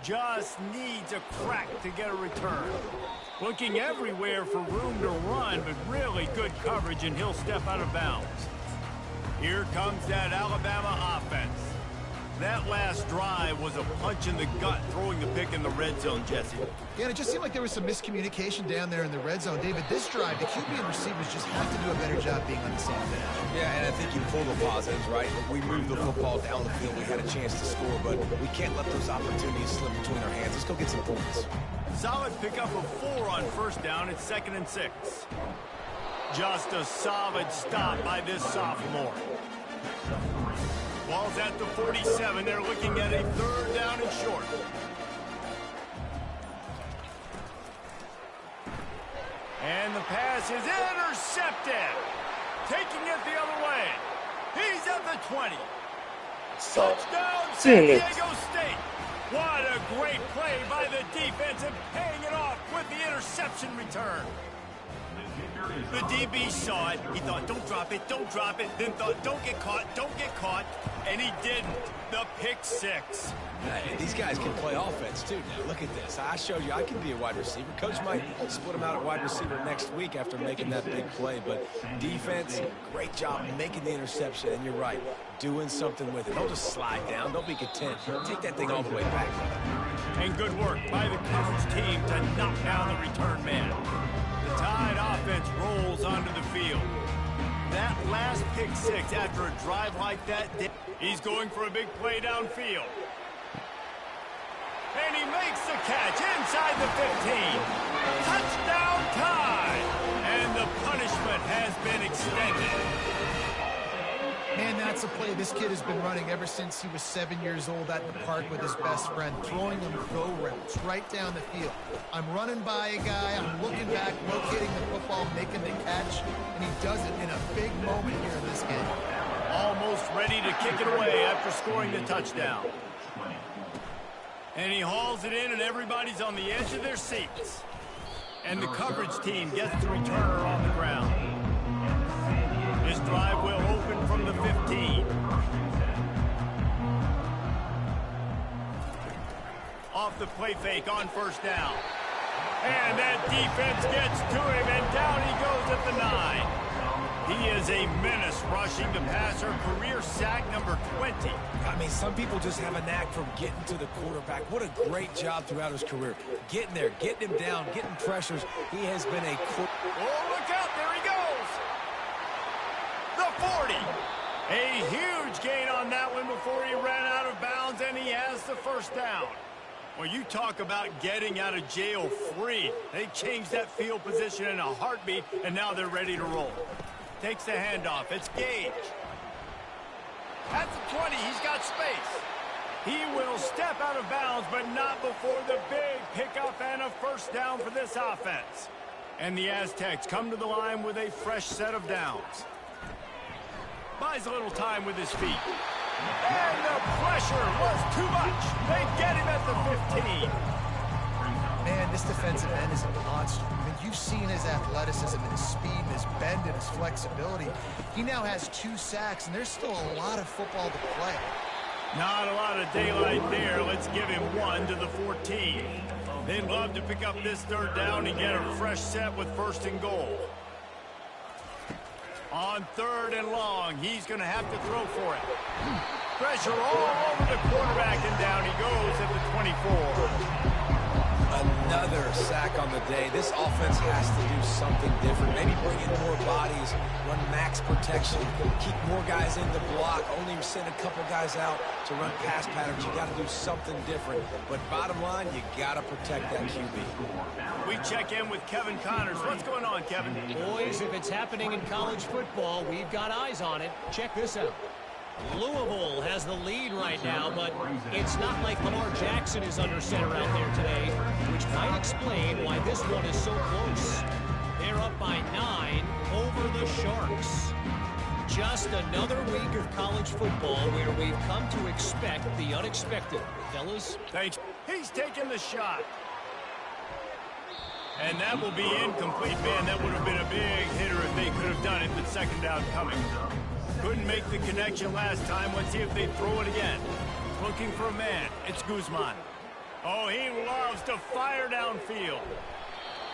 just needs a crack to get a return. Looking everywhere for room to run, but really good coverage, and he'll step out of bounds. Here comes that Alabama offense. That last drive was a punch in the gut, throwing the pick in the red zone, Jesse. Yeah, and it just seemed like there was some miscommunication down there in the red zone. David, this drive, the QB and receivers just have to do a better job being on the same page. Yeah, and I think you pull the positives, right? We moved the football down the field. We had a chance to score, but we can't let those opportunities slip between our hands. Let's go get some points. Solid pickup of 4 on first down. It's 2nd and 6. Just a solid stop by this sophomore. Ball's at the 47. They're looking at a 3rd down and short. And the pass is intercepted. Taking it the other way. He's at the 20. Touchdown, San Diego State. What a great play by the defense and paying it off with the interception return. The DB saw it. He thought, don't drop it, don't drop it. Then thought, don't get caught. And he didn't. The pick 6. Hey, these guys can play offense, too. Now, look at this. I showed you I can be a wide receiver. Coach might split him out at wide receiver next week after making that big play. But defense, great job making the interception. And you're right, doing something with it. Don't just slide down. Don't be content. Take that thing all the way back. And good work by the coverage team to knock down the return man. The Tide offense rolls onto the field. That last pick 6 after a drive like that, he's going for a big play downfield. And he makes the catch inside the 15. Touchdown Tide! And the punishment has been extended. Man, that's a play this kid has been running ever since he was 7 years old at the park with his best friend, throwing them go routes right down the field. I'm running by a guy, I'm looking back, locating the football, making the catch, and he does it in a big moment here in this game. Almost ready to kick it away after scoring the touchdown. And he hauls it in, and everybody's on the edge of their seats. And the coverage team gets the returner on the ground. This drive will open from the 15. Off the play fake on first down. And that defense gets to him, and down he goes at the 9. He is a menace rushing the passer, career sack number 20. I mean, some people just have a knack for getting to the quarterback. What a great job throughout his career. Getting there, getting him down, getting pressures. He has been a... Oh, look out, there he goes. The 40. A huge gain on that one before he ran out of bounds, and he has the first down. Well, you talk about getting out of jail free. They changed that field position in a heartbeat, and now they're ready to roll. Takes the handoff. It's Gage. At the 20, he's got space. He will step out of bounds, but not before the big pickup and a first down for this offense. And the Aztecs come to the line with a fresh set of downs. Buys a little time with his feet. And the pressure was too much. They get him at the 15. Man, this defensive end is a monster. I mean, you've seen his athleticism and his speed and his bend and his flexibility. He now has 2 sacks, and there's still a lot of football to play. Not a lot of daylight there. Let's give him 1 to the 14. They'd love to pick up this 3rd down and get a fresh set with 1st and goal. On 3rd and long, he's going to have to throw for it. Pressure all over the quarterback, and down he goes at the 24. Another sack on the day. This offense has to do something different. Maybe bring in more bodies, run max protection, keep more guys in the block, only send a couple guys out to run pass patterns. You got to do something different. But bottom line, you got to protect that QB. We check in with Kevin Connors. What's going on, Kevin? Boys, if it's happening in college football, we've got eyes on it. Check this out. Louisville has the lead right now, but it's not like Lamar Jackson is under center out there today, which might explain why this one is so close. They're up by 9 over the Sharks. Just another week of college football where we've come to expect the unexpected. Fellas? Thanks. He's taking the shot. And that will be incomplete, man. That would have been a big hitter if they could have done it, but 2nd down coming. Couldn't make the connection last time. Let's see if they throw it again. Looking for a man. It's Guzman. Oh, he loves to fire downfield.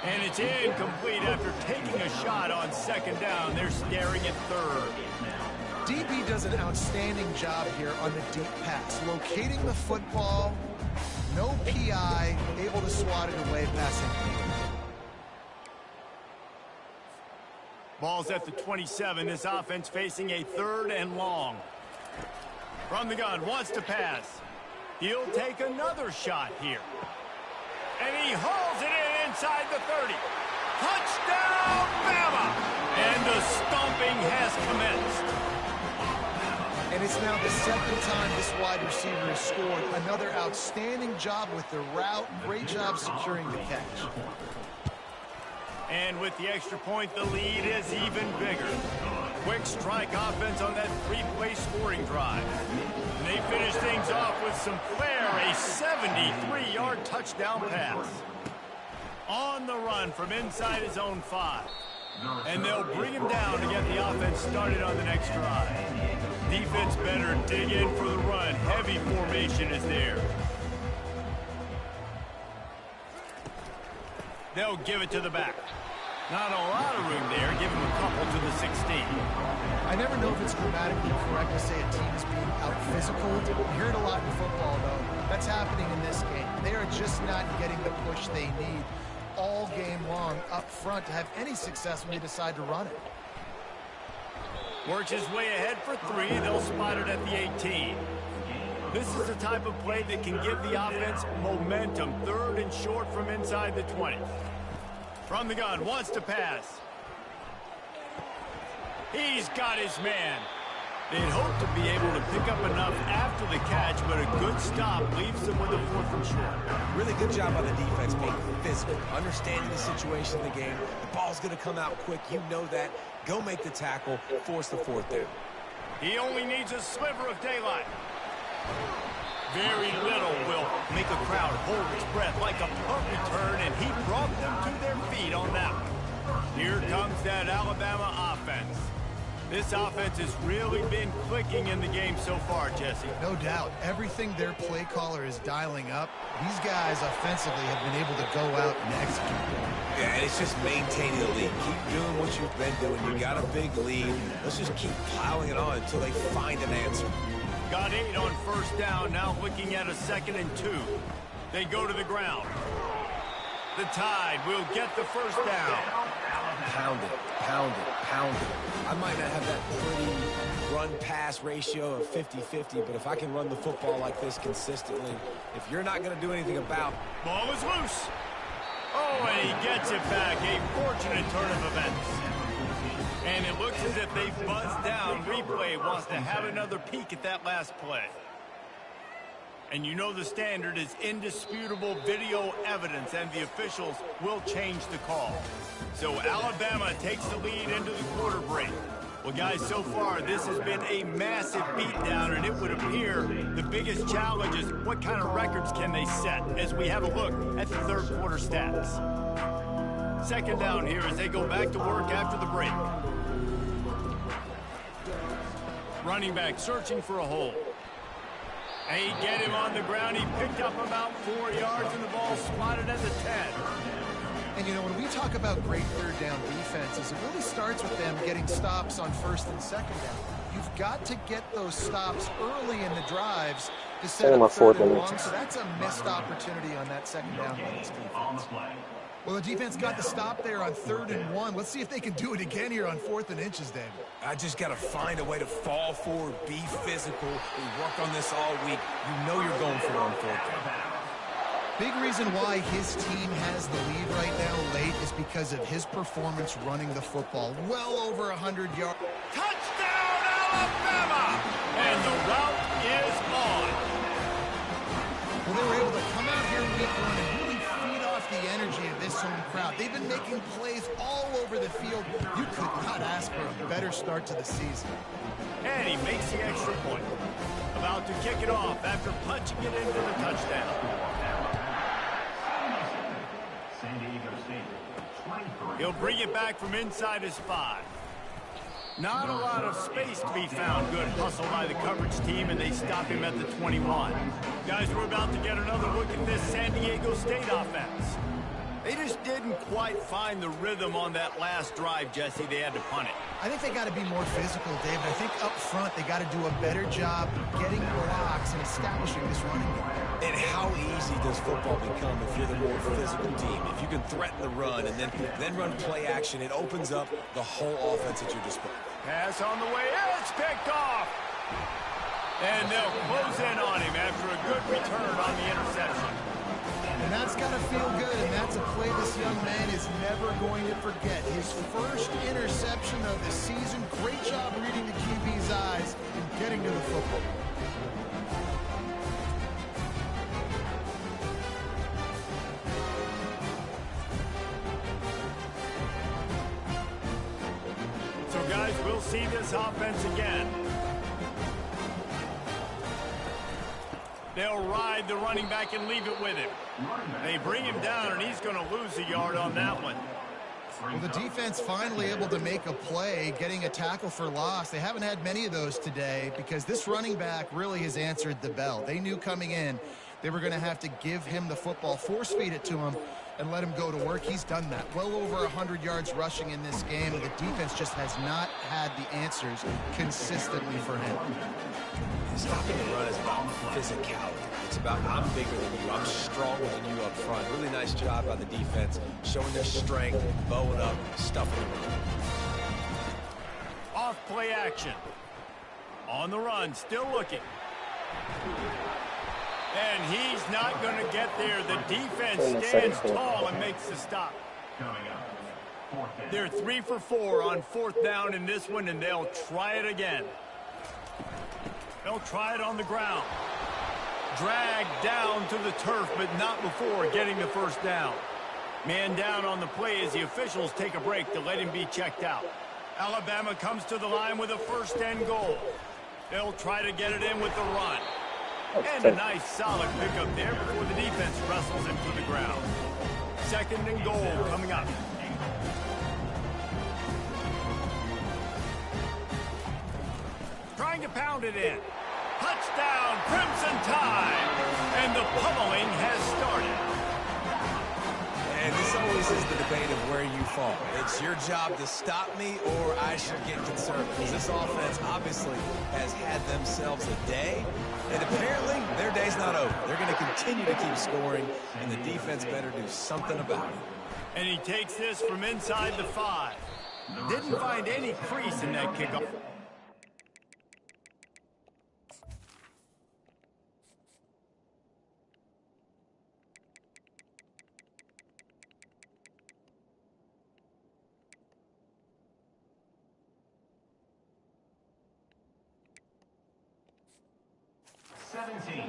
And it's incomplete after taking a shot on second down. They're staring at third. DB does an outstanding job here on the deep pass, locating the football, no PI, able to swat it away passing. Ball's at the 27. This offense facing a 3rd and long. From the gun, wants to pass. He'll take another shot here. And he hauls it in inside the 30. Touchdown, Bama! And the stomping has commenced. And it's now the 2nd time this wide receiver has scored. Another outstanding job with the route. Great job securing the catch. And with the extra point, the lead is even bigger. Quick strike offense on that 3-play scoring drive. And they finish things off with some flair, a 73-yard touchdown pass. On the run from inside his own 5. And they'll bring him down to get the offense started on the next drive. Defense better dig in for the run. Heavy formation is there. They'll give it to the back. Not a lot of room there. Give him a couple to the 16. I never know if it's grammatically correct to say a team is being out-physical. You hear it a lot in football, though. That's happening in this game. They are just not getting the push they need all game long up front to have any success when they decide to run it. Works his way ahead for 3. They'll spot it at the 18. This is the type of play that can give the offense momentum. 3rd and short from inside the 20. From the gun, wants to pass. He's got his man. They'd hope to be able to pick up enough after the catch, but a good stop leaves them with a 4th and short. Really good job by the defense being physical, understanding the situation of the game. The ball's going to come out quick. You know that. Go make the tackle, force the 4th down. He only needs a sliver of daylight. Very little will make a crowd hold its breath like a punt return, and he brought them to their feet on that one. Here comes that Alabama offense. This offense has really been clicking in the game so far, Jesse. No doubt. Everything their play caller is dialing up, these guys offensively have been able to go out and execute. Yeah, and it's just maintaining the lead. Keep doing what you've been doing. You got a big lead. Let's just keep plowing it on until they find an answer. Got 8 on 1st down, now looking at a 2nd and 2. They go to the ground. The Tide will get the 1st down. Pound it, pound it, pound it. I might not have that pretty run-pass ratio of 50-50, but if I can run the football like this consistently, if you're not going to do anything about... Ball is loose. Oh, and he gets it back. A fortunate turn of events. And it looks as if they've buzzed down. Replay wants to have another peek at that last play. And you know the standard is indisputable video evidence, and the officials will change the call. So Alabama takes the lead into the quarter break. Well, guys, so far this has been a massive beatdown, and it would appear the biggest challenge is what kind of records can they set as we have a look at the 3rd quarter stats. 2nd down here as they go back to work after the break. Running back searching for a hole. They get him on the ground. He picked up about 4 yards, and the ball spotted at the 10. And, you know, when we talk about great 3rd down defenses, it really starts with them getting stops on 1st and 2nd down. You've got to get those stops early in the drives to set up 3rd and long, so that's a missed opportunity on that 2nd down by this defense. Well, the defense got the stop there on 3rd and 1. Let's see if they can do it again here on 4th and inches, David. I just got to find a way to fall forward, be physical. We worked on this all week. You know you're going for it on 4th down. Big reason why his team has the lead right now late is because of his performance running the football. Well over 100 yards. Touchdown, Alabama! And the route is on. Well, they were able to come out here in week 1 and really feed off the energy of this home crowd. They've been making plays all over the field. You could not ask for a better start to the season. And he makes the extra point. About to kick it off after punching it in for the touchdown. He'll bring it back from inside his 5. Not a lot of space to be found. Good hustle by the coverage team, and they stop him at the 21. Guys, we're about to get another look at this San Diego State offense. They just didn't quite find the rhythm on that last drive, Jesse. They had to punt it. I think they got to be more physical, David. I think up front they got to do a better job getting blocks and establishing this running game. And how easy does football become if you're the more physical team? If you can threaten the run and then run play action, it opens up the whole offense at your disposal. Pass on the way. It's picked off. And they'll close in on him after a good return on the interception. And that's got to feel good, and that's a play this young man is never going to forget. His first interception of the season. Great job reading the QB's eyes and getting to the football. So, guys, we'll see this offense again. They'll ride the running back and leave it with him. They bring him down, and he's going to lose a yard on that one. Well, the defense finally able to make a play, getting a tackle for loss. They haven't had many of those today because this running back really has answered the bell. They knew coming in they were going to have to give him the football, force feed it to him, and let him go to work. He's done that. Well over 100 yards rushing in this game, and the defense just has not had the answers consistently for him. Stopping the run is about physicality. It's about I'm bigger than you. I'm stronger than you up front. Really nice job by the defense, showing their strength, bowing up, stuffing the run. Off play action. On the run, still looking. And he's not going to get there. The defense stands tall and makes the stop. They're 3 for 4 on 4th down in this one, and they'll try it again. They'll try it on the ground. Dragged down to the turf, but not before getting the first down. Man down on the play as the officials take a break to let him be checked out. Alabama comes to the line with a 1st and goal. They'll try to get it in with the run. And a nice solid pickup there before the defense wrestles him to the ground. 2nd and goal coming up. Trying to pound it in. Touchdown, Crimson Tide. And the pummeling has started. And this always is the debate of where you fall. It's your job to stop me or I should get concerned. Because this offense obviously has had themselves a day. And apparently their day's not over. They're going to continue to keep scoring. And the defense better do something about it. And he takes this from inside the 5. Didn't find any crease in that kickoff.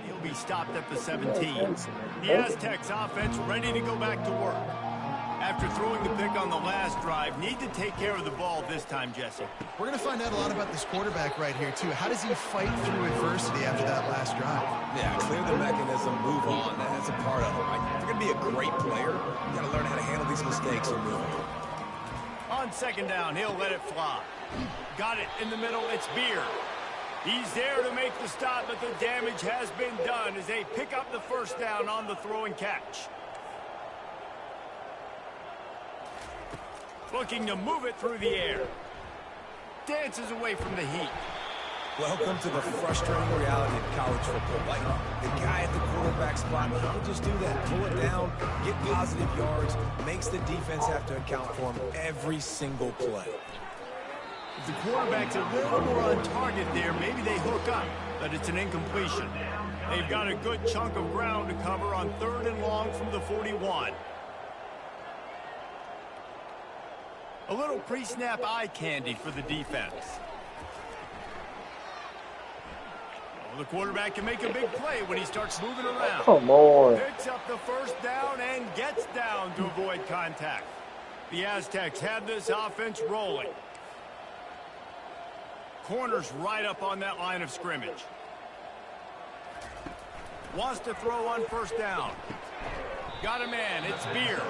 He'll be stopped at the 17. The Aztecs offense ready to go back to work. After throwing the pick on the last drive, need to take care of the ball this time, Jesse. We're going to find out a lot about this quarterback right here, too. How does he fight through adversity after that last drive? Yeah, clear the mechanism, move on. That's a part of it, right? If you're going to be a great player, you got to learn how to handle these mistakes and move on. On 2nd down, he'll let it fly. Got it in the middle. It's Beard. He's there to make the stop, but the damage has been done as they pick up the 1st down on the throw and catch. Looking to move it through the air. Dances away from the heat. Welcome to the frustrating reality of college football. Like, the guy at the quarterback spot, he can just do that. Pull it down, get positive yards, makes the defense have to account for him every single play. If the quarterback's a little more on target there, maybe they hook up, but it's an incompletion. They've got a good chunk of ground to cover on 3rd and long from the 41. A little pre-snap eye candy for the defense. Well, the quarterback can make a big play when he starts moving around. Come on. Picks up the 1st down and gets down to avoid contact. The Aztecs have this offense rolling. Corners right up on that line of scrimmage. Wants to throw on 1st down. Got a man. It's Beard.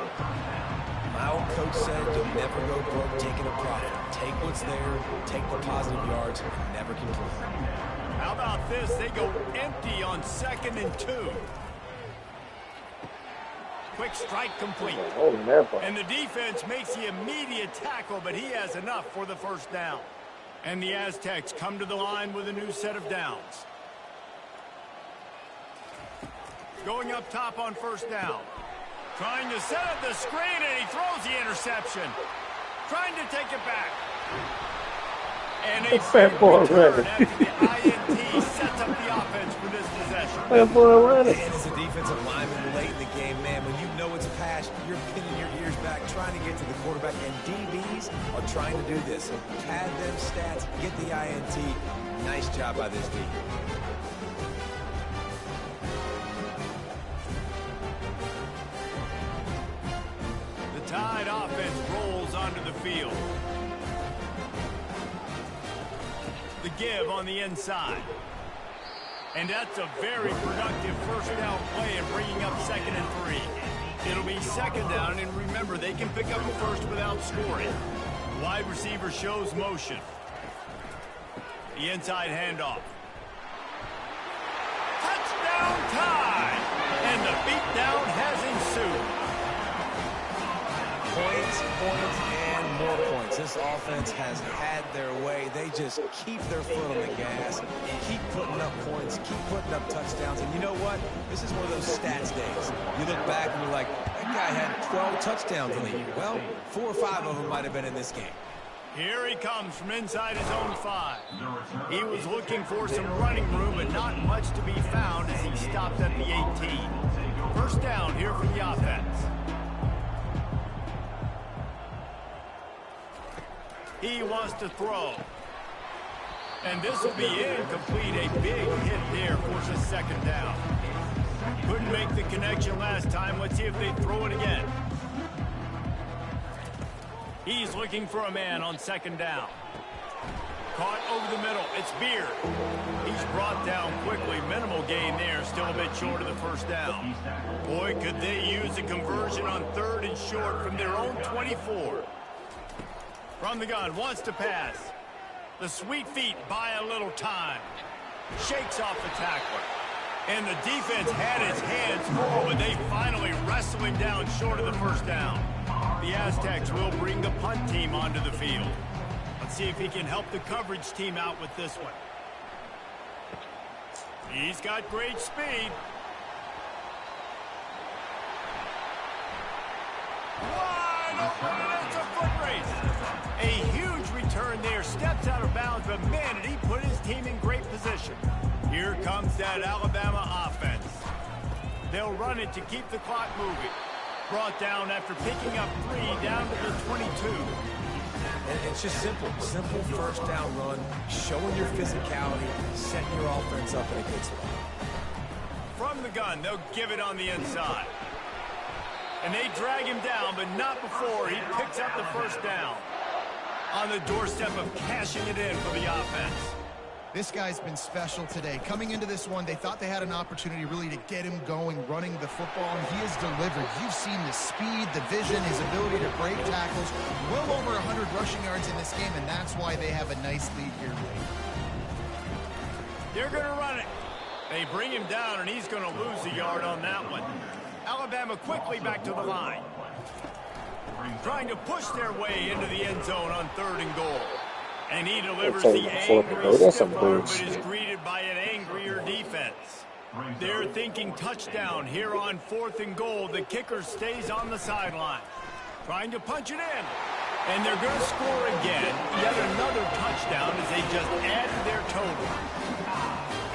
My old coach said you'll never go broke taking a profit. Take what's there, take the positive yards, and never complain. How about this? They go empty on 2nd and 2. Quick strike complete. And the defense makes the immediate tackle, but he has enough for the first down. And the Aztecs come to the line with a new set of downs. Going up top on 1st down. Trying to set up the screen, and he throws the interception. Trying to take it back. And a big return after the INT sets up the offense for this possession. And as a defensive lineman late in the game, man, when you know it's pass, you're pinning your ears back, trying to get to the quarterback, and DBs are trying to do this. So pad them stats, get the INT. Nice job by this team. The Tide offense rolls onto the field. The give on the inside. And that's a very productive first down play and bringing up 2nd and 3. It'll be 2nd down, and remember, they can pick up a first without scoring. Wide receiver shows motion. The inside handoff. Touchdown Tide! And the beatdown has ensued. Points, and more points. This offense has had their way. They just keep their foot on the gas, keep putting up points, keep putting up touchdowns. And you know what? This is one of those stats days. You look back and you're like, that guy had 12 touchdowns in the year. Well, 4 or 5 of them might have been in this game. Here he comes from inside his own 5. He was looking for some running room, but not much to be found as he stopped at the 18. First down here for the offense. He wants to throw. And this will be incomplete. A big hit there forces a 2nd down. Couldn't make the connection last time. Let's see if they throw it again. He's looking for a man on 2nd down. Caught over the middle. It's Beard. He's brought down quickly. Minimal gain there. Still a bit short of the first down. Boy, could they use a conversion on 3rd and short from their own 24. From the gun, wants to pass. The sweet feet buy a little time. Shakes off the tackler. And the defense had his hands full, but they finally wrestle him down short of the first down. The Aztecs will bring the punt team onto the field. Let's see if he can help the coverage team out with this one. He's got great speed. Wide open, and it's a foot race. A huge return there, steps out of bounds, but man, did he put his team in great position. Here comes that Alabama offense. They'll run it to keep the clock moving. Brought down after picking up 3 down to the 22. And it's just simple first down run, showing your physicality, setting your offense up in a good spot. From the gun, they'll give it on the inside. And they drag him down, but not before he picks up the first down. On the doorstep of cashing it in for the offense. This guy's been special today. Coming into this one, they thought they had an opportunity really to get him going, running the football, and he has delivered. You've seen the speed, the vision, his ability to break tackles. Well over 100 rushing yards in this game, and that's why they have a nice lead here late. They're going to run it. They bring him down, and he's going to lose a yard on that one. Alabama quickly back to the line. Trying to push their way into the end zone on 3rd and goal. And he delivers the angry stiff arm, but is greeted by an angrier defense. They're thinking touchdown here on 4th and goal. The kicker stays on the sideline. Trying to punch it in. And they're going to score again. Yet another touchdown as they just added their total.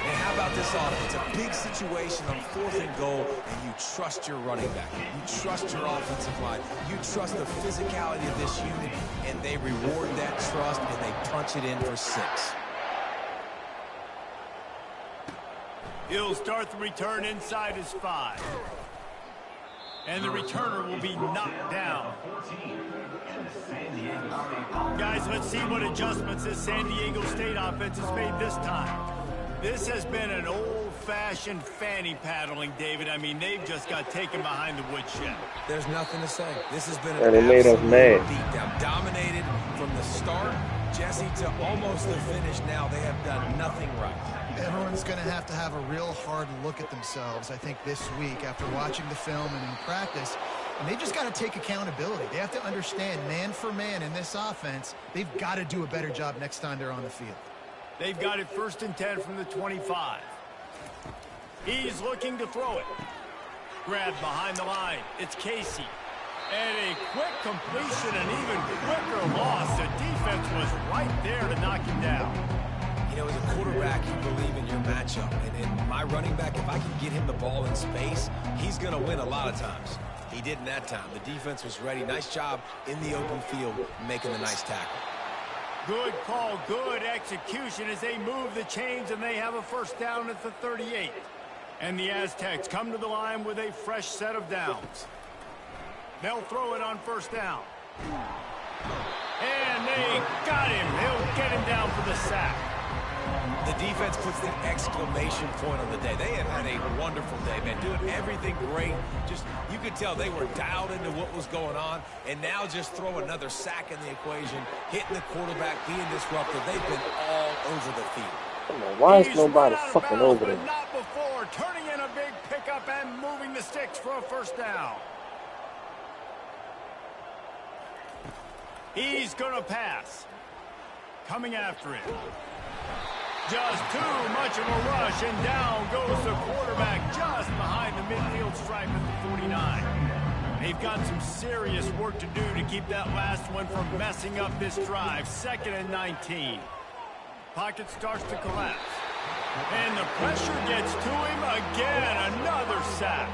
And how about this offense? A big situation on 4th and goal, and you trust your running back. You trust your offensive line. You trust the physicality of this unit, and they reward that trust, and they punch it in for 6. He'll start the return inside his 5. And the returner will be knocked down. Guys, let's see what adjustments this San Diego State offense has made this time. This has been an old-fashioned fanny paddling, David. I mean, they've just got taken behind the woodshed. There's nothing to say. This has been And an it made us absolute mad. beatdown. Dominated from the start, Jesse, to almost the finish now. They have done nothing right. Everyone's going to have a real hard look at themselves, I think, this week after watching the film and in practice. And they just got to take accountability. They have to understand, man for man in this offense, they've got to do a better job next time they're on the field. They've got it 1st and 10 from the 25. He's looking to throw it. Grabbed behind the line. It's Casey. And a quick completion, an even quicker loss. The defense was right there to knock him down. You know, as a quarterback, you believe in your matchup. And my running back, if I can get him the ball in space, he's going to win a lot of times. He didn't that time. The defense was ready. Nice job in the open field making the nice tackle. Good call, good execution as they move the chains, and they have a 1st down at the 38. And the Aztecs come to the line with a fresh set of downs. They'll throw it on 1st down. And they got him. They'll get him down for the sack. The defense puts the exclamation point on the day. They have had a wonderful day, man. Doing everything great. Just, you could tell they were dialed into what was going on. And now just throw another sack in the equation, hitting the quarterback, being disruptive. They've been all over the field. Come on, why is He's nobody run out of fucking bounds, over but there? not before. Turning in a big pickup and moving the sticks for a 1st down. He's going to pass. Coming after him. Just too much of a rush, and down goes the quarterback just behind the midfield stripe at the 49. They've got some serious work to do to keep that last one from messing up this drive. 2nd and 19. Pocket starts to collapse. And the pressure gets to him again. Another sack.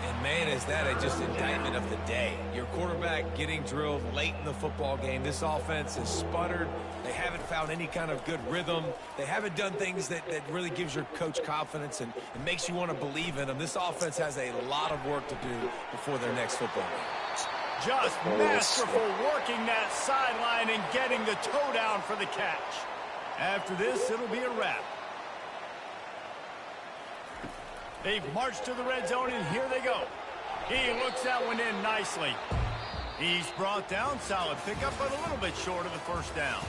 And, man, is that just indictment of the day. Your quarterback getting drilled late in the football game. This offense has sputtered. They haven't found any kind of good rhythm. They haven't done things that really gives your coach confidence and makes you want to believe in them. This offense has a lot of work to do before their next football game. Just masterful working that sideline and getting the toe down for the catch. After this, it'll be a wrap. They've marched to the red zone, and here they go. He looks that one in nicely. He's brought down, solid pickup, but a little bit short of the 1st down.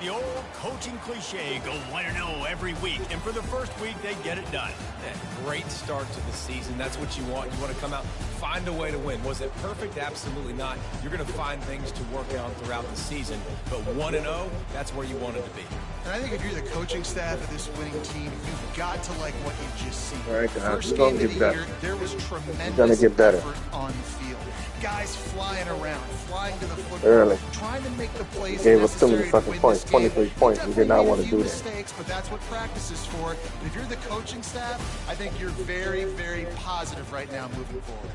The old coaching cliche, go 1-0 every week, and for the 1st week, they get it done. Yeah, great start to the season. That's what you want. You want to come out, find a way to win. Was it perfect? Absolutely not. You're going to find things to work on throughout the season, but 1-0, that's where you wanted to be. And I think if you're the coaching staff of this winning team, you've got to like what you've just seen. All right, guys, First we're gonna game of get the better. year, there was tremendous gonna get better. effort on the field. Guys flying around, flying to the football, Early. trying to make the plays Gave us too many necessary to fucking win points, this game. 23 points. We did not Definitely want made to a few do that. mistakes, but that's what practice is for. And if you're the coaching staff, I think you're very, very positive right now moving forward.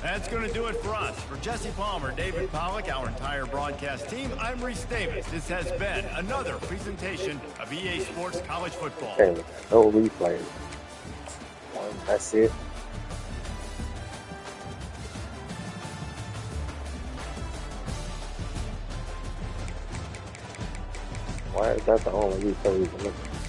That's going to do it for us. For Jesse Palmer, David Pollack, our entire broadcast team, I'm Reese Davis. This has been another presentation of EA Sports College Football. Okay, no replays. That's it. Why is that the only replay we can look at?